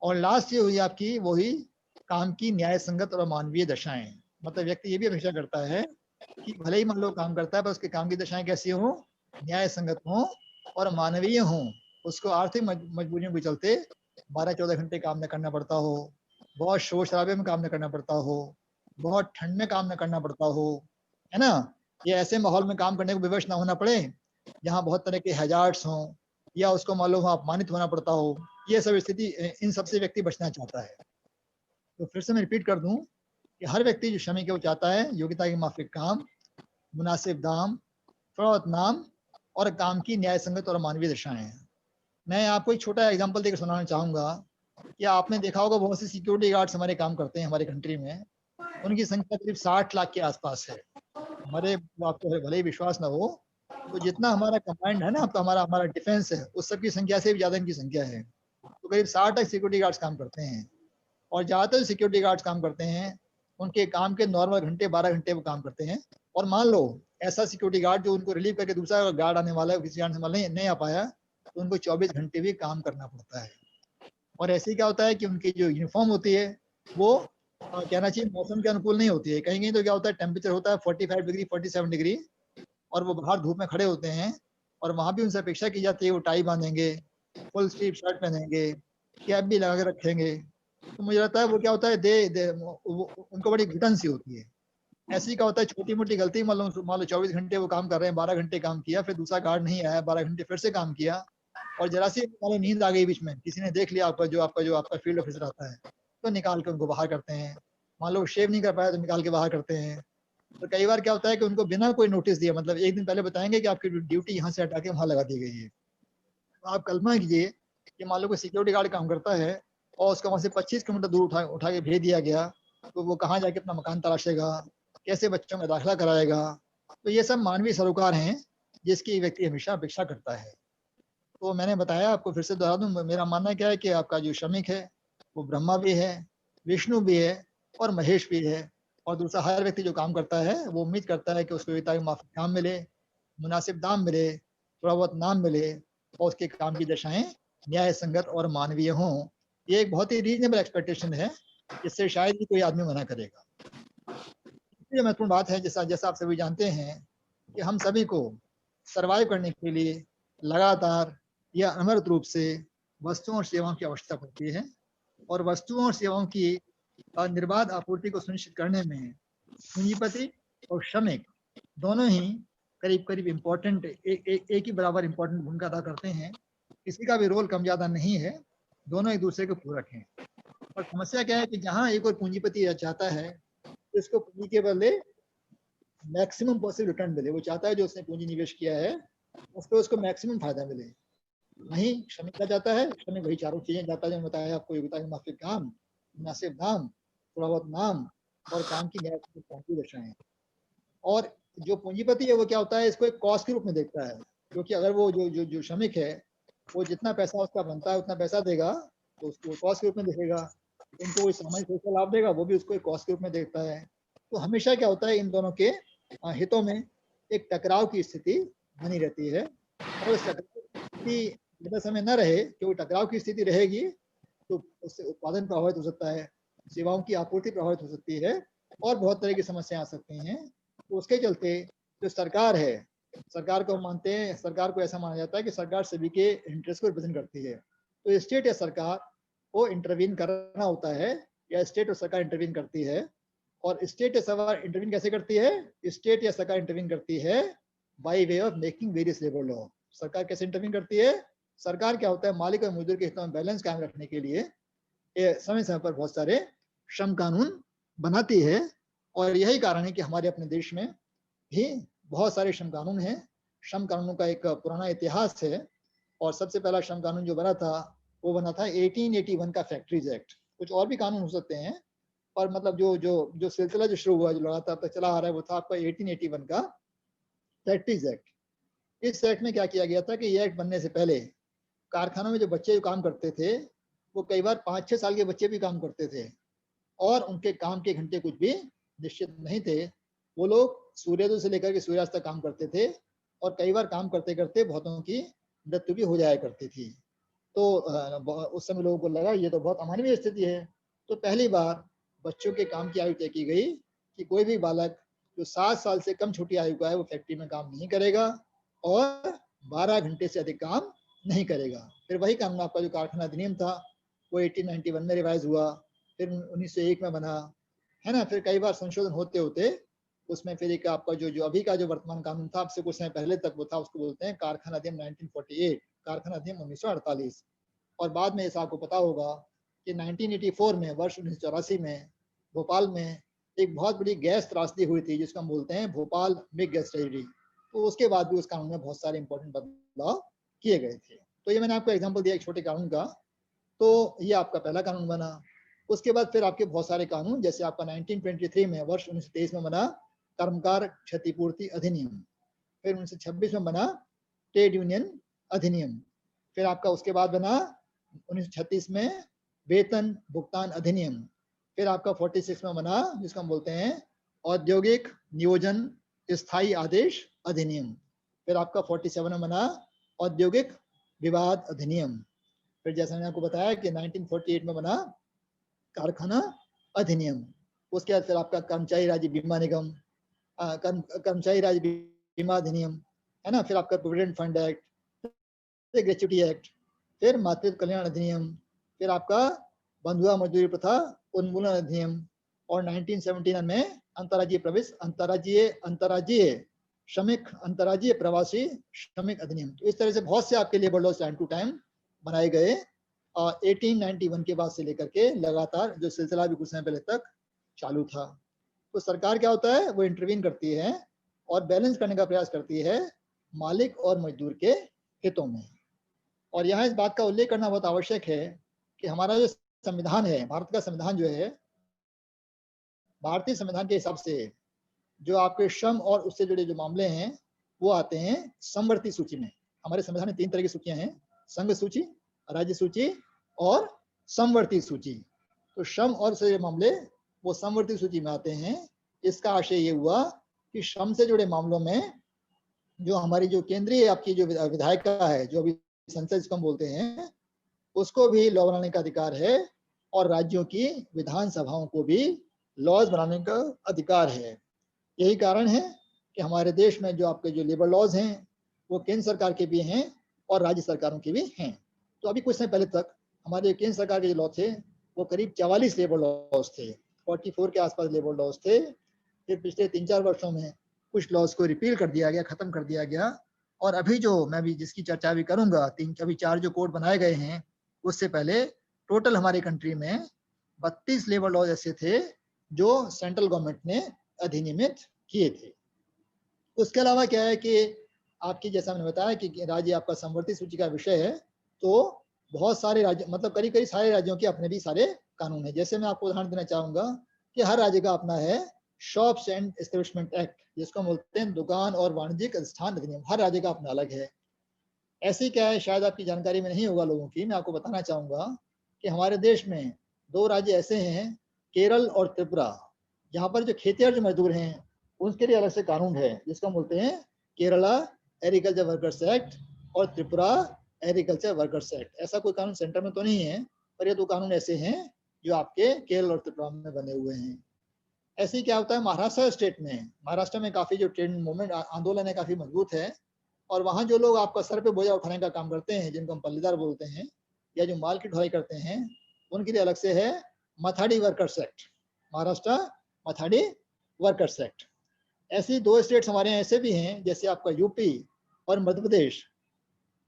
और लास्ट ये हुई आपकी वही काम की न्याय संगत और मानवीय दशाएं। मतलब व्यक्ति ये भी अपेक्षा करता है कि भले ही मान लो काम करता है पर उसके काम की दशाएं कैसी हो, न्याय संगत हो और मानवीय हो। उसको आर्थिक मजबूरियों के चलते 12-14 घंटे काम न करना पड़ता हो, बहुत शोर शराबे में काम न करना पड़ता हो, बहुत ठंड में काम न करना पड़ता हो, है ना। ये ऐसे माहौल में काम करने को विवश ना होना पड़े जहाँ बहुत तरह के हैजार्ड्स हों, या उसको मान लो वहाँ अपमानित होना पड़ता हो। ये सब स्थिति, इन सबसे व्यक्ति बचना चाहता है। तो फिर से मैं रिपीट कर दूं कि हर व्यक्ति जो श्रमिक है वो चाहता है योग्यता के माफिक काम, मुनासिब दाम, थोड़ा बहुत नाम और काम की न्याय संगत और मानवीय दशाएं। मैं आपको एक छोटा एग्जांपल देकर सुनाना चाहूंगा कि आपने देखा होगा बहुत से सिक्योरिटी गार्ड्स हमारे काम करते हैं हमारे कंट्री में, उनकी संख्या करीब 60 लाख के आसपास है। हमारे, आपको भले ही विश्वास ना हो, तो जितना हमारा कमांड है ना, तो हमारा हमारा डिफेंस है, उस सब की संख्या से भी ज्यादा इनकी संख्या है। तो करीब 60 लाख सिक्योरिटी गार्ड्स काम करते हैं। और ज्यादातर सिक्योरिटी गार्ड्स काम करते हैं, उनके काम के नॉर्मल घंटे 12 घंटे वो काम करते हैं। और मान लो ऐसा सिक्योरिटी गार्ड जो उनको रिलीव करके दूसरा गार्ड आने वाला है, किसी गार्ड से नहीं आ पाया, तो उनको 24 घंटे भी काम करना पड़ता है। और ऐसे ही क्या होता है कि उनकी जो यूनिफॉर्म होती है वो कहना चाहिए मौसम के अनुकूल नहीं होती है। कहीं कहीं तो क्या होता है, टेम्परेचर होता है 45 डिग्री 47 डिग्री, और वो बाहर धूप में खड़े होते हैं, और वहां भी उनसे अपेक्षा की जाती है वो टाई बांधेंगे, फुल स्लीव शर्ट पहनेंगे, कैप भी लगा के रखेंगे। तो मुझे लगता है वो क्या होता है, उनको बड़ी घुटन सी होती है। ऐसे ही क्या होता है, छोटी मोटी गलती, मान लो 24 घंटे वो काम कर रहे हैं, 12 घंटे काम किया, फिर दूसरा गार्ड नहीं आया, 12 घंटे फिर से काम किया, और जरा सी नींद आ गई बीच में, किसी ने देख लिया आपका फील्ड ऑफिसर आता है, तो निकाल के उनको बाहर करते हैं। मान लो शेव नहीं कर पाया तो निकाल के बाहर करते हैं। तो कई बार क्या होता है कि उनको बिना कोई नोटिस दिए, मतलब एक दिन पहले बताएंगे कि आपकी ड्यूटी यहाँ से हटा के वहां लगा दी गई है। तो आप कल्पना कीजिए कि मान लो कोई सिक्योरिटी गार्ड काम करता है और उसको वहां से 25 किलोमीटर दूर उठा के भेज दिया गया, तो वो कहाँ जाके अपना मकान तलाशेगा, कैसे बच्चों में दाखिला कराएगा। तो ये सब मानवीय सरोकार हैं जिसकी व्यक्ति हमेशा अपेक्षा करता है। तो मैंने बताया आपको, फिर से दोहरा दूं, मेरा मानना क्या है कि आपका जो श्रमिक है वो ब्रह्मा भी है, विष्णु भी है और महेश भी है। और दूसरा, हर व्यक्ति जो काम करता है वो उम्मीद करता है कि उसको योग्यता के माफिक काम मिले, मुनासिब दाम मिले, थोड़ा बहुत नाम मिले, और उसके काम की दशाएं न्याय संगत और मानवीय हों। ये एक बहुत ही रीजनेबल एक्सपेक्टेशन है, जिससे शायद ही कोई आदमी मना करेगा। ये महत्वपूर्ण बात है, जैसा जैसा आप सभी जानते हैं कि हम सभी को सरवाइव करने के लिए लगातार या अनवरत रूप से वस्तुओं और सेवाओं की आवश्यकता पड़ती है। और वस्तुओं और सेवाओं की निर्बाध आपूर्ति को सुनिश्चित करने में पूंजीपति और श्रमिक दोनों ही करीब करीब इम्पोर्टेंट, एक ही बराबर इम्पोर्टेंट भूमिका अदा करते हैं। किसी का भी रोल कम ज्यादा नहीं है, दोनों एक दूसरे के पूरक हैं। और समस्या क्या है कि जहां एक और पूंजीपति चाहता है तो इसको पूंजी के बदले मैक्सिमम पॉसिबल रिटर्न मिले, वो चाहता है जो उसने पूंजी निवेश किया है उसको मैक्सिमम फायदा मिले। नहीं, श्रमिक क्या चाहता है, श्रमिक वही चारों चीजें चाहता है जो बताया आपको, योग्यता के माफिक काम, मुनासिब दाम, थोड़ा बहुत नाम और काम की न्याय दर्शाएं। और जो पूंजीपति है वो क्या होता है, इसको एक कॉस्ट के रूप में देखता है, क्योंकि अगर वो जो श्रमिक है वो जितना पैसा उसका बनता है उतना पैसा देगा तो उसको कॉस्ट के रूप में देखेगा, उनको कोई सामाजिक सोशल लाभ देगा वो भी उसको एक कॉस्ट के रूप में देखता है। तो हमेशा क्या होता है, इन दोनों के हितों में एक टकराव की स्थिति बनी रहती है। और इस टकराव की ज्यादा समय न रहे, क्योंकि टकराव की स्थिति रहेगी तो उससे उत्पादन प्रभावित हो सकता है, सेवाओं की आपूर्ति प्रभावित हो सकती है, और बहुत तरह की समस्याएं आ सकती हैं। तो उसके चलते जो सरकार है, सरकार को मानते हैं, सरकार को ऐसा माना जाता है कि सरकार सभी के इंटरेस्ट को रिप्रेजेंट करती है। तो स्टेट या सरकार को इंटरवीन करना होता है, या स्टेट और सरकार इंटरवीन करती है। और स्टेट या सरकार इंटरवीन कैसे करती है, स्टेट या सरकार इंटरवीन करती है by way of making various labour law. सरकार कैसे इंटरवीन करती है, सरकार क्या होता है, मालिक और मजदूर के हितों में बैलेंस कायम रखने के लिए समय समय पर बहुत सारे श्रम कानून बनाती है। और यही कारण है कि हमारे अपने देश में भी बहुत सारे श्रम कानून हैं। श्रम कानूनों का एक पुराना इतिहास है, और सबसे पहला श्रम कानून जो बना था वो बना था 1881 का फैक्ट्रीज एक्ट। कुछ और भी कानून हो सकते हैं, और मतलब जो सिलसिला जो शुरू हुआ, जो लगातार तक चला आ रहा है, वो था आपका 1881 का फैक्ट्रीज एक्ट। इस एक्ट में क्या किया गया था कि ये एक्ट बनने से पहले कारखानों में जो बच्चे जो काम करते थे, वो कई बार 5-6 साल के बच्चे भी काम करते थे और उनके काम के घंटे कुछ भी निश्चित नहीं थे। वो लोग सूर्योदय से लेकर के सूर्यास्त तक काम करते थे और कई बार काम करते करते बहुतों की मृत्यु भी हो जाया करती थी। तो उस समय लोगों को लगा ये तो बहुत अमानवीय स्थिति है। तो पहली बार बच्चों के काम की आयु तय की गई कि कोई भी बालक जो 7 साल से कम छोटी आयु का है वो फैक्ट्री में काम नहीं करेगा और 12 घंटे से अधिक काम नहीं करेगा। फिर वही कानून आपका जो कारखाना अधिनियम था वो 1891 में रिवाइज हुआ, फिर 1901 में बना, है ना। फिर कई बार संशोधन होते होते उसमें फिर एक आपका जो अभी का जो वर्तमान कानून था, आपसे कुछ समय पहले तक वो था, उसको बोलते हैं कारखाना अधिनियम 1948, कारखाना अधिनियम 1948। और बाद में ऐसा आपको पता होगा कि 1984 में, वर्ष 1984 में भोपाल में एक बहुत बड़ी गैस त्रासदी हुई थी जिसको हम बोलते हैं भोपाल मिग गैस ट्रेजेडी। तो उसके बाद भी उस कानून में बहुत सारे इंपॉर्टेंट बदलाव किए गए थे। तो ये मैंने आपको एग्जांपल दिया एक छोटे कानून का। तो ये आपका पहला कानून बना। उसके बाद फिर आपके बहुत सारे कानून, जैसे आपका 1923 में, वर्ष 1923 में बना कर्मकार क्षतिपूर्ति अधिनियम, फिर 1926 में बना ट्रेड यूनियन अधिनियम, फिर आपका उसके बाद बना 1936 में वेतन भुगतान अधिनियम, फिर आपका 46 में बना जिसको हम बोलते हैं औद्योगिक नियोजन स्थायी आदेश अधिनियम, फिर आपका 47 में बना औद्योगिक विवाद अधिनियम, फिर जैसा मैंने आपको बताया कि 1948 में बना कारखाना अधिनियम। उसके बाद फिर आपका कर्मचारी राज्य बीमा निगम, कर्मचारी राज्य बीमा अधिनियम, है ना। फिर आपका प्रोविडेंट फंड एक्ट, फिर ग्रेच्युटी एक्ट, फिर मातृत्व कल्याण अधिनियम, फिर आपका बंधुआ मजदूरी प्रथा उन्मूलन अधिनियम, और 1979 में अंतर्राज्यीय प्रवासी श्रमिक अधिनियम। तो इस तरह से बहुत से आपके labour laws time to time बनाए गए। 1891 के बाद से लेकर के लगातार जो सिलसिला भी कुछ समय पहले तक चालू था। तो सरकार क्या होता है, वो इंटरवीन करती है और बैलेंस करने का प्रयास करती है मालिक और मजदूर के हितों में। और यहाँ इस बात का उल्लेख करना बहुत आवश्यक है कि हमारा जो संविधान है, भारत का संविधान जो है, भारतीय संविधान के हिसाब से जो आपके श्रम और उससे जुड़े जो मामले हैं वो आते हैं समवर्ती सूची में। हमारे संविधान में 3 तरह की सूचियां हैं, संघ सूची, राज्य सूची और समवर्ती सूची। तो श्रम और से मामले वो समवर्ती सूची में आते हैं। इसका आशय ये हुआ कि श्रम से जुड़े मामलों में जो हमारी जो केंद्रीय आपकी जो विधायिका है, जो अभी संसद जिसको हम बोलते हैं, उसको भी लॉ बनाने का अधिकार है और राज्यों की विधानसभाओं को भी लॉज बनाने का अधिकार है। यही कारण है कि हमारे देश में जो आपके जो लेबर लॉज हैं वो केंद्र सरकार के भी हैं और राज्य सरकारों के भी हैं। तो अभी कुछ समय पहले तक हमारे केंद्र सरकार के जो लॉ थे वो करीब 44 लेबर लॉज थे, 44 के आसपास लेबर लॉज थे। फिर पिछले 3-4 वर्षों में कुछ लॉज को रिपील कर दिया गया, खत्म कर दिया गया। और अभी जो मैं भी जिसकी चर्चा भी करूंगा, अभी 4 जो कोड बनाए गए हैं, उससे पहले टोटल हमारे कंट्री में 32 लेबर लॉज ऐसे थे जो सेंट्रल गवर्नमेंट ने अधिनियमित किए थे। उसके अलावा क्या है कि आपकी, जैसा मैंने बताया कि राज्य आपका समवर्ती सूची का विषय है, तो बहुत सारे राज्य, मतलब करीब करीब सारे राज्यों के अपने भी सारे कानून है। जैसे मैं आपको उदाहरण देना चाहूंगा कि हर राज्य का अपना है शॉप्स एंड एस्टेब्लिशमेंट एक्ट, जिसको बोलते हैं दुकान और वाणिज्यिक अधिष्ठान अधिनियम। हर राज्य का अपना अलग है। ऐसी क्या है, शायद आपकी जानकारी में नहीं होगा लोगों की, मैं आपको बताना चाहूंगा कि हमारे देश में 2 राज्य ऐसे हैं, केरल और त्रिपुरा, जहाँ पर जो खेतिहर जो मजदूर हैं उनके लिए अलग से कानून है, जिसको हम बोलते हैं केरला एग्रीकल्चर वर्कर्स एक्ट और त्रिपुरा एग्रीकल्चर वर्कर्स एक्ट। ऐसा कोई कानून सेंटर में तो नहीं है, पर ये 2 कानून ऐसे हैं जो आपके केरल और त्रिपुरा में बने हुए हैं। ऐसे ही क्या होता है महाराष्ट्र स्टेट में, महाराष्ट्र में काफी जो ट्रेड मूवमेंट आंदोलन है काफी मजबूत है, और वहाँ जो लोग आपका सर पे बोझा उठाने का काम करते हैं, जिनको हम पल्लेदार बोलते हैं, या जो माल की ढुलाई करते हैं, उनके लिए अलग से है Mathadi workers act, Maharashtra Mathadi workers act. ऐसी 2 स्टेट्स हमारे यहाँ ऐसे भी हैं, जैसे आपका यूपी और मध्य प्रदेश।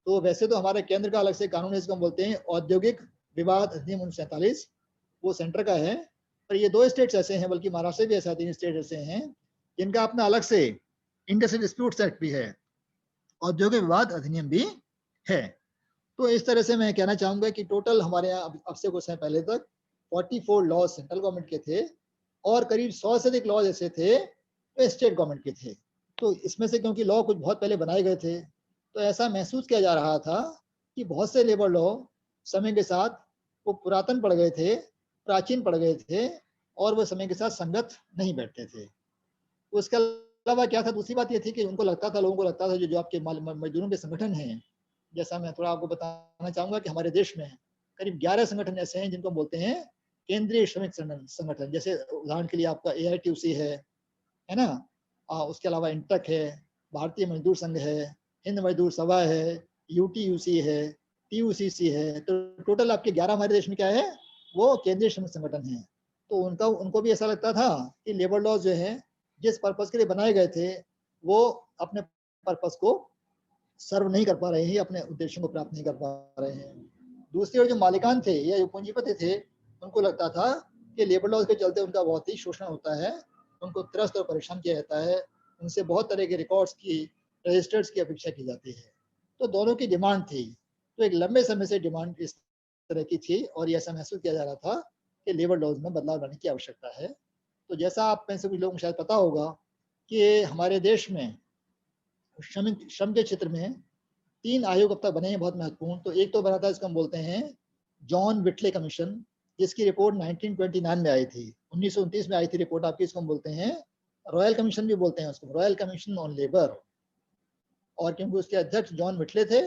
तो वैसे तो हमारे केंद्र का अलग से कानून है, इसको हम बोलते हैं औद्योगिक विवाद अधिनियम 1947, वो सेंटर का है। पर ये 2 स्टेट्स ऐसे हैं, बल्कि महाराष्ट्र भी ऐसा 3 स्टेट ऐसे हैं जिनका अपना अलग से इंडस्ट्रियल डिस्प्यूट्स एक्ट भी है, औद्योगिक विवाद अधिनियम भी है। तो इस तरह से मैं कहना चाहूंगा कि टोटल हमारे यहाँ अब से कुछ समय पहले तक 44 लॉज सेंट्रल गवर्नमेंट के थे और करीब 100 से अधिक लॉज ऐसे थे जो स्टेट गवर्नमेंट के थे। तो इसमें से क्योंकि लॉ कुछ बहुत पहले बनाए गए थे, तो ऐसा महसूस किया जा रहा था कि बहुत से लेबर लॉ समय के साथ वो पुरातन पड़ गए थे, प्राचीन पड़ गए थे और वो समय के साथ संगत नहीं बैठते थे। उसके अलावा क्या था, दूसरी बात ये थी कि उनको लगता था, लोगों को लगता था जो आपके मजदूरों के संगठन हैं, जैसा मैं थोड़ा आपको बताना चाहूंगा कि हमारे देश में करीब 11 संगठन ऐसे हैं जिनको बोलते हैं केंद्रीय श्रमिक संगठन। जैसे उदाहरण के लिए आपका AITUC है ना, उसके अलावा इंटक है, भारतीय मजदूर संघ है, हिंद मजदूर सभा है, UTUC है, TUCC है। तो टोटल आपके 11 हमारे देश में क्या है, वो केंद्रीय श्रमिक संगठन है। तो उनको भी ऐसा लगता था कि लेबर लॉज जो है जिस पर्पस के लिए बनाए गए थे वो अपने पर्पस को सर्व नहीं कर पा रहे हैं, अपने उद्देश्यों को प्राप्त नहीं कर पा रहे हैं। दूसरी ओर जो मालिकान थे या जो पूंजीपति थे, उनको लगता था कि लेबर लॉज के चलते उनका बहुत ही शोषण होता है, उनको त्रस्त और परेशान किया जाता है, उनसे बहुत तरह के रिकॉर्ड्स की, रजिस्टर्स की अपेक्षा की जाती है। तो दोनों की डिमांड थी। तो एक लंबे समय से डिमांड इस तरह की थी और ऐसा महसूस किया जा रहा था कि लेबर लॉज में बदलाव लाने की आवश्यकता है। तो जैसा आप में से कुछ लोगों को शायद पता होगा कि हमारे देश में श्रम के क्षेत्र में 3 आयोग अब तक बने हैं बहुत महत्वपूर्ण। तो एक तो बना था, इसको हम बोलते हैं जॉन विटले कमीशन, जिसकी रिपोर्ट 1929 में आई थी, 1929 में आई थी रिपोर्ट आपकी। इसको हम बोलते हैं रॉयल कमीशन भी बोलते हैं उसको, रॉयल कमीशन ऑन लेबर। और क्योंकि उसके अध्यक्ष जॉन विटले थे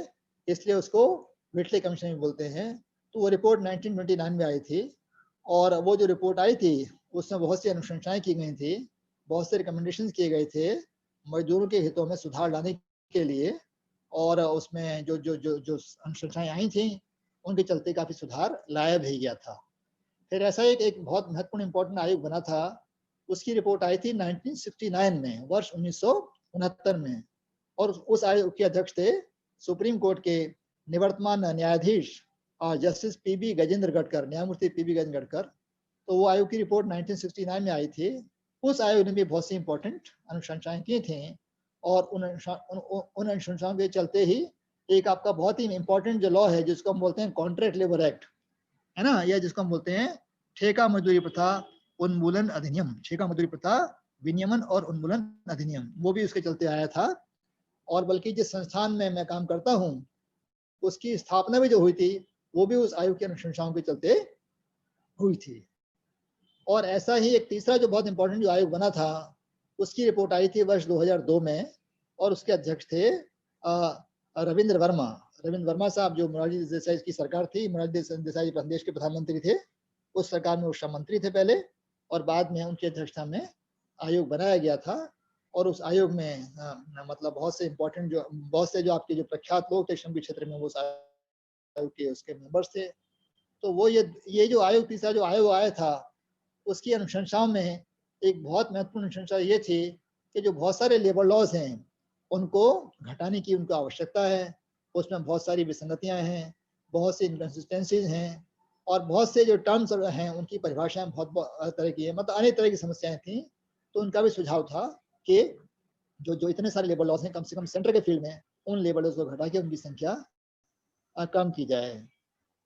इसलिए उसको विटले कमीशन भी बोलते हैं। तो वो रिपोर्ट 1929 में आई थी और वो जो रिपोर्ट आई थी उसमें बहुत सी अनुशंसाएं की गई थी, बहुत से रिकमेंडेशन किए गए थे मजदूरों के हितों में सुधार लाने के लिए। और उसमें जो जो जो जो अनुशंसाएं आई थी उनके चलते काफी सुधार लाया भी गया था। फिर ऐसा एक बहुत महत्वपूर्ण इंपॉर्टेंट आयोग बना था, उसकी रिपोर्ट आई थी 1969 में, वर्ष 1969 में। और उस आयोग के अध्यक्ष थे सुप्रीम कोर्ट के निवर्तमान न्यायाधीश जस्टिस PB गजेंद्र गढ़कर, न्यायमूर्ति PB गजेंद्र गढ़कर। तो वो आयोग की रिपोर्ट 1969 में आई थी। उस आयोग ने भी बहुत सी इंपॉर्टेंट अनुशंसाएं की थी और उन अनुशंसाओं के चलते ही एक आपका बहुत ही इंपॉर्टेंट जो लॉ है जिसको हम बोलते हैं कॉन्ट्रैक्ट लेबर एक्ट, है ना, या जिसको हम बोलते हैं ठेका मजदूरी प्रथा उन्मूलन अधिनियम, ठेका मजदूरी प्रथा विनियमन और उन्मूलन अधिनियम, वो भी उसके चलते आया था। और बल्कि जिस संस्थान में मैं काम करता हूँ उसकी स्थापना भी जो हुई थी वो भी उस आयोग की अनुशंसाओं के चलते हुई थी। और ऐसा ही एक तीसरा जो बहुत इंपॉर्टेंट जो आयोग बना था उसकी रिपोर्ट आई थी वर्ष 2002 में और उसके अध्यक्ष थे रविंद्र वर्मा। रविंद्र वर्मा साहब जो मोरारजी देसाई की सरकार थी, मोरारजी देसाई देश के प्रधानमंत्री थे, उस सरकार में वो श्रम मंत्री थे पहले और बाद में उनकी अध्यक्षता में आयोग बनाया गया था। और उस आयोग में मतलब बहुत से जो आपके जो प्रख्यात लोग थे श्रम के क्षेत्र में वो आयोग के उसके मेंबर्स थे। तो वो ये जो आयोग तीसरा जो आयोग आया था उसकी अनुशंसाओं में एक बहुत महत्वपूर्ण अनुशंसा ये थी कि जो बहुत सारे लेबर लॉज हैं उनको घटाने की उनको आवश्यकता है। उसमें बहुत सारी विसंगतियां हैं, बहुत सी इनकन्सिस्टेंसीज हैं और बहुत से जो टर्म्स हैं उनकी परिभाषाएं बहुत तरह की है, मतलब अनेक तरह की समस्याएं थी। तो उनका भी सुझाव था कि जो इतने सारे लेबर लॉज हैं कम से कम सेंटर के फील्ड में उन लेबर लॉज को घटा के उनकी संख्या कम की जाए।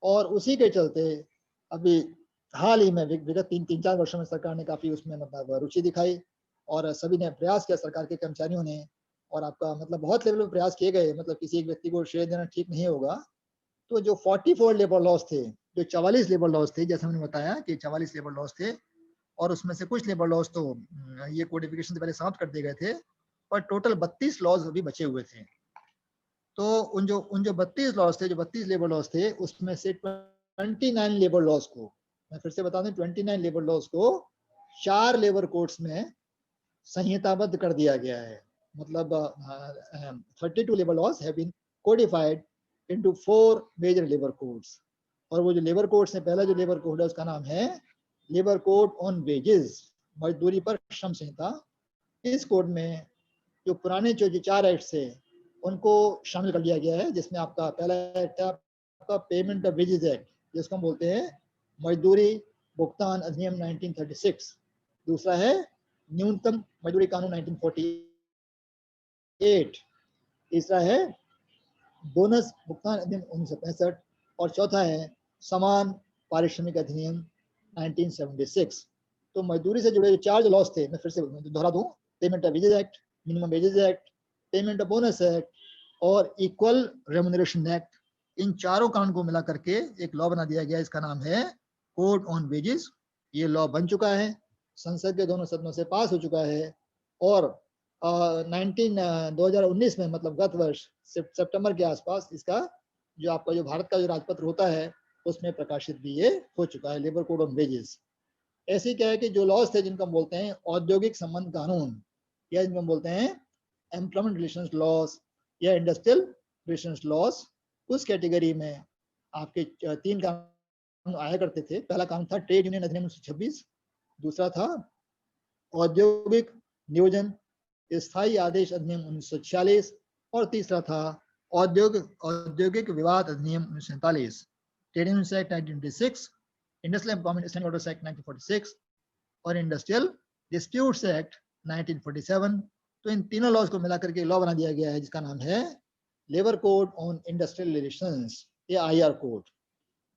और उसी के चलते अभी हाल ही में विगत 3-4 वर्षों में सरकार ने काफी उसमें मतलब रुचि दिखाई और सभी ने प्रयास किया, सरकार के कर्मचारियों ने, और आपका मतलब बहुत लेवल में प्रयास किए गए, मतलब किसी एक व्यक्ति को श्रेय देना ठीक नहीं होगा। तो जो 44 लेबर लॉज थे, जो 44 लेबर लॉज थे, जैसे हमने बताया कि 44 लेबर लॉज थे और उसमें से कुछ लेबर लॉज तो ये कोडिफिकेशन से पहले समाप्त कर दिए गए थे, पर टोटल 32 लॉज अभी बचे हुए थे। तो उन जो 32 लॉज थे, जो 32 लेबर लॉज थे, उसमें से 29 लेबर लॉज को, मैं फिर से बता दूं, 29 लेबर लॉज को 4 लेबर कोड्स में संहिताबद्ध कर दिया गया है। मतलब 32 labour laws have been codified into 4 major labour codes. और वो जो लेबर कोड्स है, पहला जो लेबर कोड है उसका नाम है लेबर कोड ऑन वेजेस, मजदूरी पर श्रम संहिता। इस कोड में जो पुराने जो 4 एक्ट थे उनको शामिल कर लिया गया है, जिसमें आपका पहला एक्ट है आपका पेमेंट ऑफ वेजेस एक्ट, जिसको हम बोलते हैं मजदूरी भुगतान अधिनियम 1936। दूसरा है न्यूनतम मजदूरी कानून 1948। तीसरा है बोनस भुगतान अधिनियम 1965 और चौथा है समान पारिश्रमिक अधिनियम 1976। तो मजदूरी से जुड़े जो 4 जो लॉस थे, मैं फिर से दोहरा दूं, payment of wages act, minimum wages act, payment of bonus act और इक्वल रेम्यूनरेशन एक्ट, इन चारों कानून को मिला करके एक लॉ बना दिया गया, इसका नाम है कोड ऑन वेजेस। ये लॉ बन चुका है, संसद के दोनों सदनों से पास हो चुका है और 2019 में, मतलब गत वर्ष सितंबर के आसपास, इसका जो आपका जो भारत का जो राजपत्र होता है उसमें प्रकाशित भी ये हो चुका है, लेबर कोड ऑन वेजेस। ऐसे क्या है कि जो लॉज थे जिनको हम बोलते हैं औद्योगिक संबंध कानून या जिनको हम बोलते हैं एम्प्लॉयमेंट रिलेशंस लॉज या इंडस्ट्रियल रिलेशंस लॉज, उस कैटेगरी में आपके 3 कानून आया करते थे। पहला कानून था ट्रेड यूनियन अधिनियम 1926, दूसरा था औद्योगिक नियोजन स्थायी आदेश अधिनियम 1946 और तीसरा था औद्योगिक विवाद अधिनियम 1947। Trade union act 1926, industrial employment standing orders act 1946 और इंडस्ट्रियल डिस्प्यूट्स एक्ट 1947। तो इन तीनों लॉज को मिलाकर के लॉ बना दिया गया है जिसका नाम है labour code on industrial relations या IR कोड।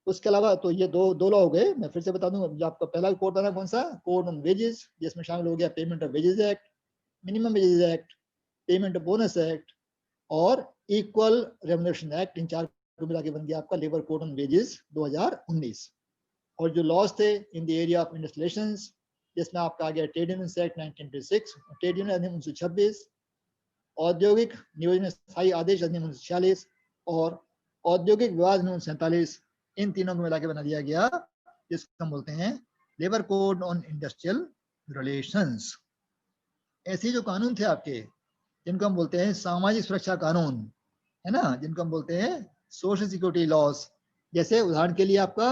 उसके अलावा तो ये दो लॉ हो गए। मैं फिर से बता दूं, जो आपका पहला कोड बना कौन सा, कोड ऑन वेजेस, जिसमें शामिल हो गया payment of wages act, minimum wages act, payment of bonus act और इक्वल रेम्यूनरेशन एक्ट। इन 4 को मिला के बन गया आपका लेबर कोड ऑन वेजेस 2019। और जो लॉज थे in the area of industrial relations, जिसमें आपका आ गया trade union act 1926, trade union अधिनियम 1926, औद्योगिक नियोजन स्थायी आदेश अधिनियम 1946 और औद्योगिक विवाद अधिनियम 1947। इन तीनों को मिला के बना दिया गया जिसको हम बोलते हैं labour code on industrial relations. ऐसे जो कानून थे आपके जिनको हम बोलते हैं सामाजिक सुरक्षा कानून, है ना, जिनको हम बोलते हैं सोशल सिक्योरिटी लॉज, जैसे उदाहरण के लिए आपका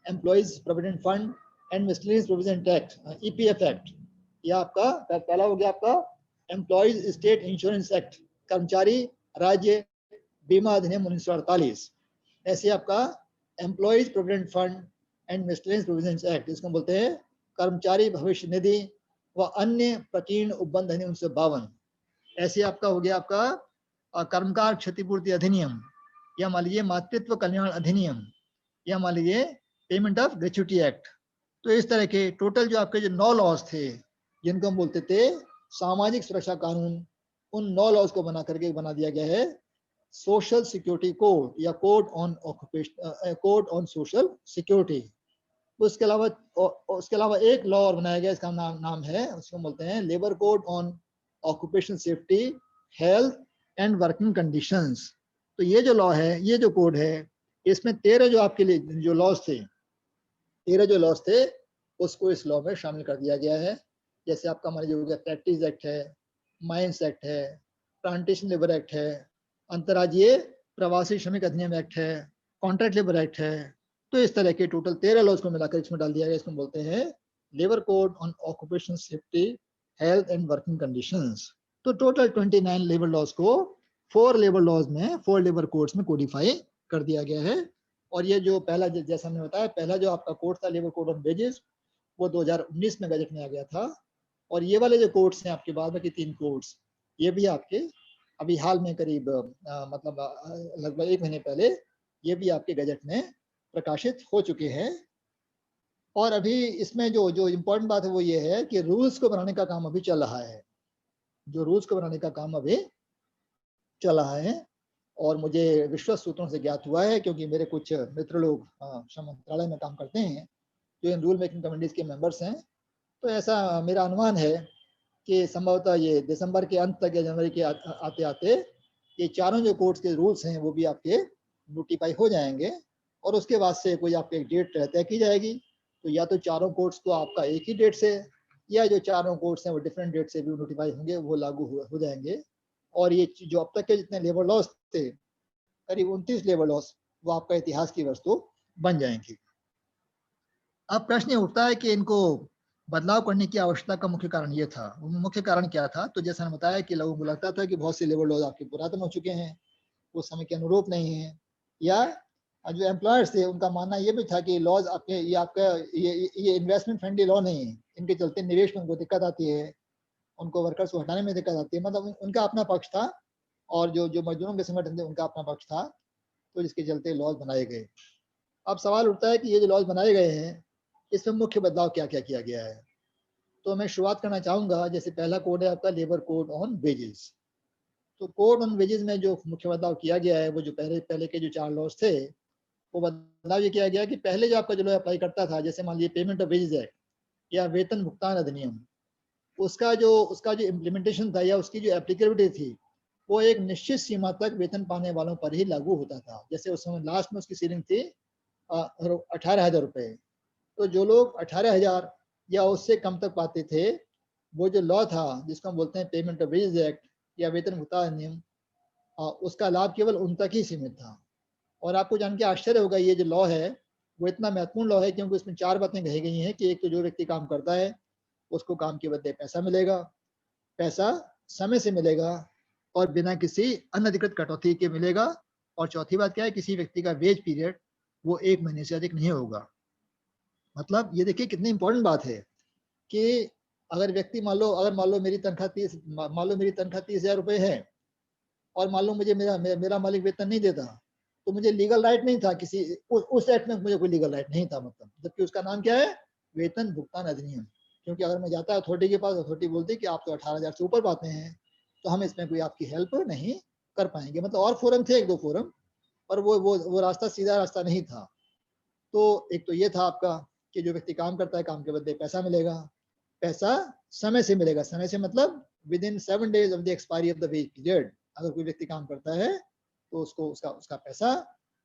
employees provident fund and miscellaneous provident act, EPF act, या आपका पहला हो गया आपका एम्प्लॉइज स्टेट इंश्योरेंस एक्ट, कर्मचारी राज्य बीमा अधिनियम 1948। ऐसे आपका employees provident fund and miscellaneous provident act, जिसको बोलते हैं कर्मचारी भविष्य निधि व अन्य प्रकीर्ण उपबंध अधिनियम 1952। ऐसे आपका हो गया आपका कर्मकार क्षतिपूर्ति अधिनियम, या मान लीजिए मातृत्व कल्याण अधिनियम, या मान लीजिए पेमेंट ऑफ ग्रेच्युटी एक्ट। तो इस तरह के टोटल जो आपके जो 9 लॉज थे जिनको हम बोलते थे सामाजिक सुरक्षा कानून, उन 9 लॉज को बना करके बना दिया गया है सोशल सिक्योरिटी कोड या code on occupation, code on social security. उसके अलावा एक लॉ और बनाया गया, इसका नाम है, उसको बोलते हैं labour code on occupation safety health and working conditions. तो ये जो लॉ है, ये जो कोड है, इसमें 13 जो आपके लिए जो लॉज थे, 13 जो लॉज थे उसको इस लॉ में शामिल कर दिया गया है। जैसे आपका मान लीजिए हो गया प्रैक्टिस एक्ट है, माइंस एक्ट है, प्लांटेशन लेबर एक्ट है, अंतर्राज्यीय प्रवासी श्रमिक अधिनियम एक्ट है, कॉन्ट्रैक्ट लेबर एक्ट है। तो इस तरह के टोटल 13 लॉज को मिलाकर इसमें डाल दिया गया। इसमें बोलते हैं labour code on occupation safety health and working conditions. तो टोटल 29 लेबर लॉज को 4 लेबर लॉज में, 4 लेबर कोड्स में कोडिफाई कर दिया गया है। और ये जो पहला, जैसा हमने बताया, पहला जो आपका कोड था लेबर कोड ऑन वेजेस, वो 2019 में गजट में आ गया था। और ये वाले जो कोड्स हैं आपके बाद में के 3 कोड्स, ये भी आपके अभी हाल में करीब मतलब लगभग 1 महीने पहले ये भी आपके गजट में प्रकाशित हो चुके हैं। और अभी इसमें जो इम्पोर्टेंट बात है वो ये है कि रूल्स को बनाने का काम अभी चल रहा है, जो रूल्स को बनाने का काम अभी चल रहा है। और मुझे विश्वस्त सूत्रों से ज्ञात हुआ है, क्योंकि मेरे कुछ मित्र लोग श्रम मंत्रालय में काम करते हैं जो इन रूल मेकिंग कमेटीज के मेंबर्स हैं, तो ऐसा मेरा अनुमान है कि संभवतः ये दिसंबर के अंत तक या जनवरी के आते आते ये चारों जो कोर्ट्स के रूल्स हैं वो भी आपके नोटिफाई हो जाएंगे। और उसके बाद से कोई आपके एक डेट तय की जाएगी, तो या तो चारों कोर्ट्स को आपका एक ही डेट से, या जो चारों कोर्ट्स हैं वो डिफरेंट डेट से भी नोटिफाई होंगे, वो लागू हो जाएंगे। और ये जो अब तक के जितने लेबर लॉज थे, करीब 29 लेबर लॉज, वो आपका इतिहास की वस्तु बन जाएंगी। अब प्रश्न ये उठता है कि इनको बदलाव करने की आवश्यकता का मुख्य कारण ये था। मुख्य कारण क्या था? तो जैसा मैंने बताया कि लोगों को लगता था कि बहुत से लेबर लॉज आपके पुरातन हो चुके हैं, वो समय के अनुरूप नहीं है, या जो एम्प्लॉयर्स थे उनका मानना ये भी था कि लॉज आपके ये इन्वेस्टमेंट फ्रेंडली लॉ नहीं है, इनके चलते निवेश में उनको दिक्कत आती है, उनको वर्कर्स को हटाने में दिक्कत आती है। मतलब उनका अपना पक्ष था और जो मजदूरों के संगठन थे उनका अपना पक्ष था, तो जिसके चलते लॉज बनाए गए। अब सवाल उठता है कि ये जो लॉज बनाए गए हैं इसमें मुख्य बदलाव क्या क्या किया गया है। तो मैं शुरुआत करना चाहूंगा। जैसे पहला कोड है आपका लेबर कोड ऑन वेजेस। तो कोड ऑन वेजेस में जो मुख्य बदलाव किया गया है, वो जो पहले के जो 4 लॉज थे, वो बदलाव ये किया गया कि पहले जो आपका जो लॉ अप्लाई करता था, जैसे मान लीजिए पेमेंट ऑफ वेजेस एक्ट या वेतन भुगतान अधिनियम, उसका जो इम्प्लीमेंटेशन था या उसकी जो एप्लीकेबिलिटी थी, वो एक निश्चित सीमा तक वेतन पाने वालों पर ही लागू होता था। जैसे उस समय लास्ट में उसकी सीलिंग थी 18,000 रुपए। तो जो लोग 18,000 या उससे कम तक पाते थे, वो जो लॉ था जिसको हम बोलते हैं पेमेंट ऑफ वेजेस एक्ट या वेतन भुगतान अधिनियम, उसका लाभ केवल उन तक ही सीमित था। और आपको जान के आश्चर्य होगा, ये जो लॉ है वो इतना महत्वपूर्ण लॉ है क्योंकि इसमें 4 बातें कही गई हैं कि एक तो जो व्यक्ति काम करता है उसको काम के बदले पैसा मिलेगा, पैसा समय से मिलेगा और बिना किसी अनधिकृत कटौती के मिलेगा। और चौथी बात क्या है, किसी व्यक्ति का वेज पीरियड वो 1 महीने से अधिक नहीं होगा। मतलब ये देखिए कितनी इंपॉर्टेंट बात है कि अगर व्यक्ति मान लो मेरी तनख्वाह 30,000 रुपए है और मान लो मुझे मेरा मालिक वेतन नहीं देता, तो मुझे लीगल राइट नहीं था किसी उस एक्ट में मुझे कोई लीगल राइट नहीं था, मतलब जबकि उसका नाम क्या है, वेतन भुगतान अधिनियम। क्योंकि अगर मैं जाता अथॉरिटी के पास, अथॉरिटी बोलती कि आप तो 18,000 से ऊपर पाते हैं, तो हम इसमें कोई आपकी हेल्प नहीं कर पाएंगे। मतलब और फोरम थे, 1-2 फोरम, पर वो रास्ता सीधा रास्ता नहीं था। तो एक तो ये था आपका कि जो व्यक्ति काम करता है काम के बदले पैसा मिलेगा, पैसा समय से मिलेगा। समय से मतलब with in 7 days of the expiry of the ways period. अगर कोई व्यक्ति काम करता है तो उसको उसका पैसा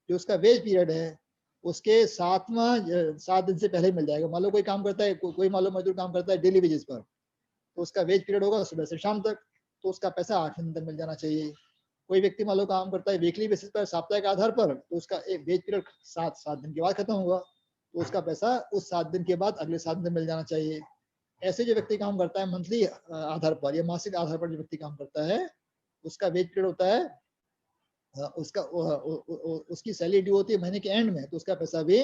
जो उसका वेज पीरियड है उसके 7 दिन से पहले मिल जाएगा। मान लो कोई काम करता है, कोई मान लो मजदूर काम करता है डेली वेजेस पर, तो उसका वेज पीरियड होगा सुबह से शाम तक, तो उसका पैसा 8 दिन तक मिल जाना चाहिए। कोई व्यक्ति मान लो काम करता है वीकली बेसिस पर, साप्ताहिक आधार पर, तो उसका एक वेज पीरियड 7 दिन के बाद खत्म होगा, तो उसका पैसा उस 7 दिन के बाद अगले 7 दिन मिल जाना चाहिए। ऐसे जो व्यक्ति काम करता है मंथली आधार पर या मासिक आधार पर जो व्यक्ति काम करता है, उसका वेज पीरियड होता है, उसकी सैलरी ड्यू होती है महीने के एंड में, तो उसका पैसा भी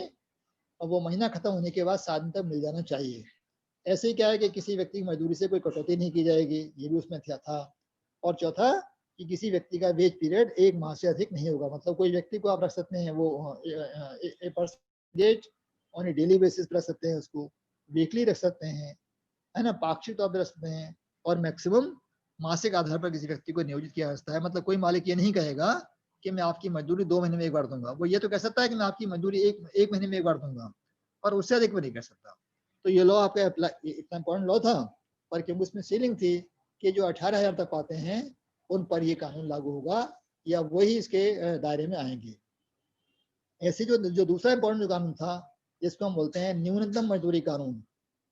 वो महीना खत्म होने के बाद 7 दिन तक मिल जाना चाहिए। ऐसे ही क्या है कि किसी व्यक्ति की मजदूरी से कोई कटौती नहीं की जाएगी, ये भी उसमें था। और चौथा कि किसी व्यक्ति का वेज पीरियड 1 माह से अधिक नहीं होगा। मतलब कोई व्यक्ति को आप रख सकते हैं वो percentage on A daily basis पर रख सकते हैं, उसको वीकली रख सकते हैं, है ना, पाक्षिक तौर पर रख सकते हैं, और मैक्सिमम मासिक आधार पर किसी व्यक्ति को नियोजित किया जा सकता है। मतलब कोई मालिक ये नहीं कहेगा कि मैं आपकी मजदूरी 2 महीने में एक बार दूंगा, वो ये तो कह सकता है कि मैं आपकी मजदूरी एक महीने में एक बार दूंगा, और उससे अधिक वो नहीं कर सकता। तो ये लॉ आपका इतना इंपॉर्टेंट लॉ था, पर क्योंकि उसमें सीलिंग थी कि जो 18,000 तक पाते हैं उन पर ये कानून लागू होगा या वही इसके दायरे में आएंगे। ऐसे जो दूसरा इंपॉर्टेंट जो कानून था जिसको हम बोलते हैं न्यूनतम मजदूरी कानून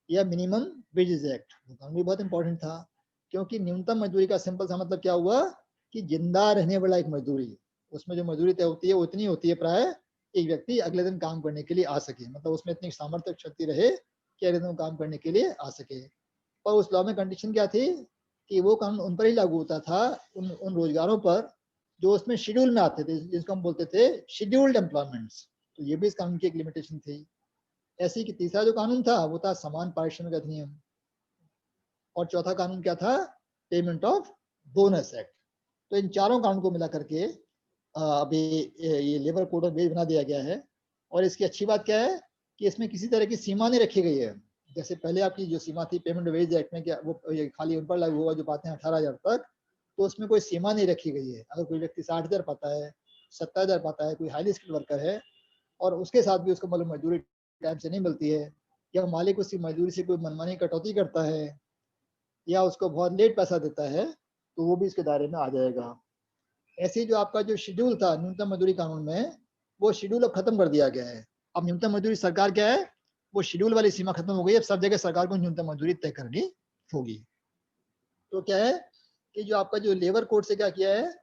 या मिनिमम वेजेस एक्ट, वो कानून भी बहुत इंपॉर्टेंट था। क्योंकि न्यूनतम मजदूरी का सिंपल सा मतलब क्या हुआ कि जिंदा रहने वाला एक मजदूरी, उसमें जो मजदूरी तय होती है वो इतनी होती है प्राय एक व्यक्ति अगले दिन काम करने के लिए आ सके, मतलब उसमें इतनी सामर्थ्य शक्ति रहे कि अगले दिन काम करने के लिए आ सके। और उस लॉ में कंडीशन क्या थी कि वो कानून उन पर ही लागू होता था, उन रोजगारों पर जो उसमें शेड्यूल में आते थे, जिसको हम बोलते थे शेड्यूल्ड एम्प्लॉयमेंट्स। तो ये भी इस कानून की एक लिमिटेशन थी। ऐसे कि तीसरा जो कानून था वो था समान पारिश्रमिक अधिनियम, और चौथा कानून क्या था, पेमेंट ऑफ बोनस एक्ट। तो इन चारों कानून को मिला करके अभी ये लेबर कोड ऑफ वेज बना दिया गया है। और इसकी अच्छी बात क्या है कि इसमें किसी तरह की सीमा नहीं रखी गई है। जैसे पहले आपकी जो सीमा थी पेमेंट ऑफ वेज एक्ट में, क्या वो खाली उन पर लागू होगा जो पाते हैं 18,000 तक, तो उसमें कोई सीमा नहीं रखी गई है। अगर कोई व्यक्ति 60,000 पाता है, 70,000 पाता है, कोई हाईली स्किल्ड वर्कर है, और उसके साथ भी उसको मतलब मजदूरी टाइम से नहीं मिलती है, या मालिक उसकी मजदूरी से कोई मनमानी कटौती करता है, या उसको बहुत लेट पैसा देता है, तो वो भी इसके दायरे में आ जाएगा। ऐसे जो आपका जो शेड्यूल था न्यूनतम मजदूरी कानून में, वो शेड्यूल अब खत्म कर दिया गया है। अब न्यूनतम मजदूरी सरकार क्या है, वो शेड्यूल वाली सीमा खत्म हो गई। अब सब जगह सरकार को न्यूनतम मजदूरी तय करनी होगी। तो क्या है कि जो आपका जो लेबर कोड से क्या किया है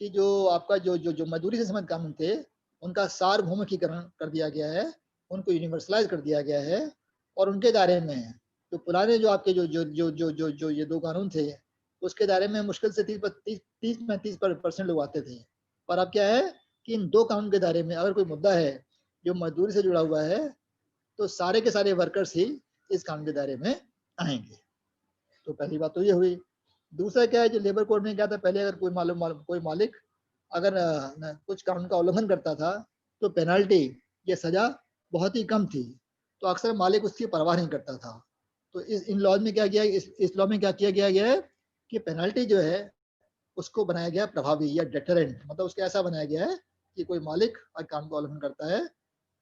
कि जो आपका जो मजदूरी से संबंधित कानून थे उनका सार्वभौमिकीकरण कर दिया गया है, उनको यूनिवर्सलाइज कर दिया गया है, और उनके दायरे में जो पुराने जो आपके जो ये 2 कानून थे उसके दायरे में मुश्किल से 30-35% लोग आते थे। पर अब क्या है कि इन 2 कानून के दायरे में अगर कोई मुद्दा है जो मजदूरी से जुड़ा हुआ है, तो सारे के सारे वर्कर्स ही इस कानून के दायरे में आएंगे। तो पहली बात तो ये हुई। दूसरा क्या है, जो लेबर कोड में क्या था, पहले अगर कोई मालिक अगर कुछ कानून का उल्लंघन करता था तो पेनल्टी या सजा बहुत ही कम थी, तो अक्सर मालिक उसकी परवाह नहीं करता था। तो इन लॉज में क्या किया, इस लॉ में क्या किया गया है कि पेनल्टी जो है उसको बनाया गया प्रभावी या डेटरेंट, मतलब उसको ऐसा बनाया गया है कि कोई मालिक अगर कानून का उल्लंघन करता है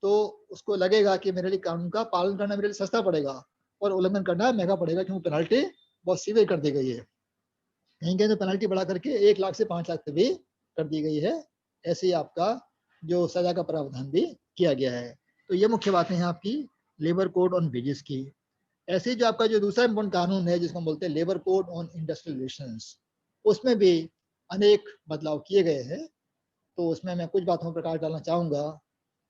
तो उसको लगेगा कि मेरे लिए कानून का पालन करना मेरे लिए सस्ता पड़ेगा और उल्लंघन करना महंगा पड़ेगा, क्योंकि पेनल्टी बहुत सीवियर कर दी गई है। कहीं कहीं तो पेनल्टी बढ़ा करके 1 लाख से 5 लाख तक भी कर दी गई है। ऐसे ही आपका जो सजा का प्रावधान भी किया गया है। तो ये मुख्य बातें हैं आपकी लेबर कोड ऑन वेजेस की। ऐसे ही जो आपका जो दूसरा इम्पोर्टेंट कानून है जिसको हम बोलते हैं labour code on industrial relations, उसमें भी अनेक बदलाव किए गए हैं। तो उसमें मैं कुछ बातों पर प्रकाश डालना चाहूँगा।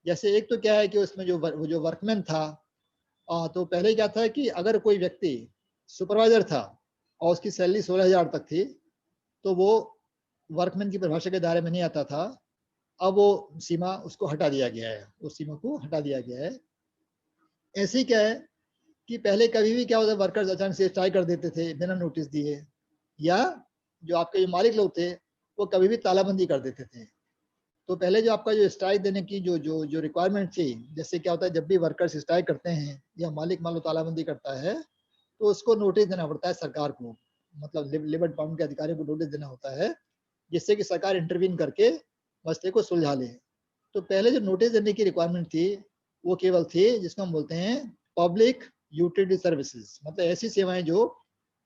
जैसे एक तो क्या है कि उसमें जो वर्कमैन था, तो पहले क्या था कि अगर कोई व्यक्ति सुपरवाइजर था और उसकी सैलरी 16,000 तक थी तो वो वर्कमैन की परिभाषा के दायरे में नहीं आता था। अब वो सीमा उसको हटा दिया गया है, उस सीमा को हटा दिया गया है। ऐसे ही क्या है कि पहले कभी भी क्या होता है, वर्कर्स अचानक से स्ट्राइक कर देते थे बिना नोटिस दिए, या जो आपके जो मालिक लोग थे वो कभी भी तालाबंदी कर देते थे। तो पहले जो आपका जो स्ट्राइक देने की जो रिक्वायरमेंट थी, जैसे क्या होता है जब भी वर्कर्स स्ट्राइक करते हैं या मालिक मान लो तालाबंदी करता है तो उसको नोटिस देना पड़ता है सरकार को, मतलब लेबर डिपार्टमेंट के अधिकारियों को नोटिस देना होता है, जिससे कि सरकार इंटरवीन करके मसले को सुलझा ले। तो पहले जो नोटिस देने की रिक्वायरमेंट थी वो केवल थी जिसको हम बोलते हैं पब्लिक यूटिलिटी सर्विसेज, मतलब ऐसी सेवाएं जो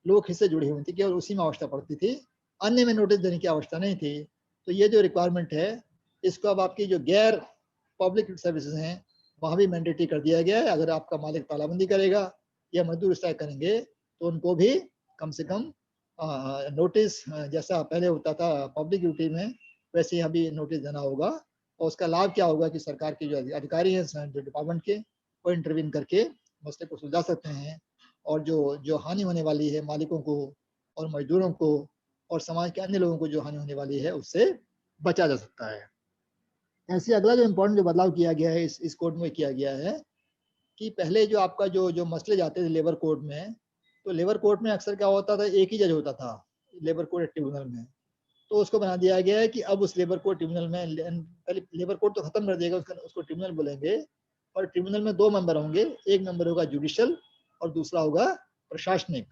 लोक हित से जुड़ी हुई थी, केवल उसी में आवश्यकता पड़ती थी, अन्य में नोटिस देने की आवश्यकता नहीं थी। तो ये जो रिक्वायरमेंट है इसको अब आपकी जो गैर पब्लिक सर्विसेज हैं वहाँ भी मैंडेटरी कर दिया गया है। अगर आपका मालिक तालाबंदी करेगा या मजदूर स्ट्राइक करेंगे तो उनको भी कम से कम नोटिस, जैसा पहले होता था पब्लिक ड्यूटी में, वैसे ही अभी नोटिस देना होगा। और उसका लाभ क्या होगा कि सरकार के जो अधिकारी हैं जो डिपार्टमेंट के, वो इंटरवीन करके मसले को सुलझा सकते हैं और जो हानि होने वाली है मालिकों को और मजदूरों को और समाज के अन्य लोगों को जो हानि होने वाली है उससे बचा जा सकता है। ऐसे अगला जो इम्पोर्टेंट जो बदलाव किया गया है इस कोड में किया गया है कि पहले जो आपका जो मसले जाते थे लेबर कोर्ट में, तो लेबर कोर्ट में अक्सर क्या होता था, एक ही जज होता था लेबर कोर्ट ट्रिब्यूनल में। तो उसको बना दिया गया है कि अब उस लेबर कोर्ट ट्रिब्यूनल में, पहले लेबर कोर्ट तो खत्म कर देगा, उसको ट्रिब्यूनल बोलेंगे, और ट्रिब्यूनल में 2 मेंबर होंगे, एक मेंबर होगा जुडिशियल और दूसरा होगा प्रशासनिक।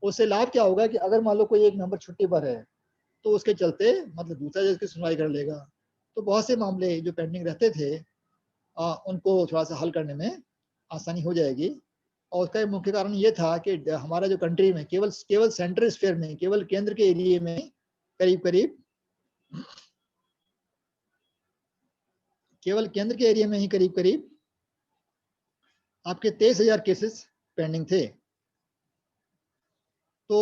उससे लाभ क्या होगा कि अगर मान लो कोई एक मेंबर छुट्टी पर है तो उसके चलते मतलब दूसरा जज की सुनवाई कर लेगा। तो बहुत से मामले जो पेंडिंग रहते थे उनको थोड़ा सा हल करने में आसानी हो जाएगी। और उसका मुख्य कारण ये था कि हमारा जो कंट्री में केवल सेंट्रल स्फीयर में, केवल केंद्र के एरिया में करीब करीब आपके 23,000 केसेस पेंडिंग थे। तो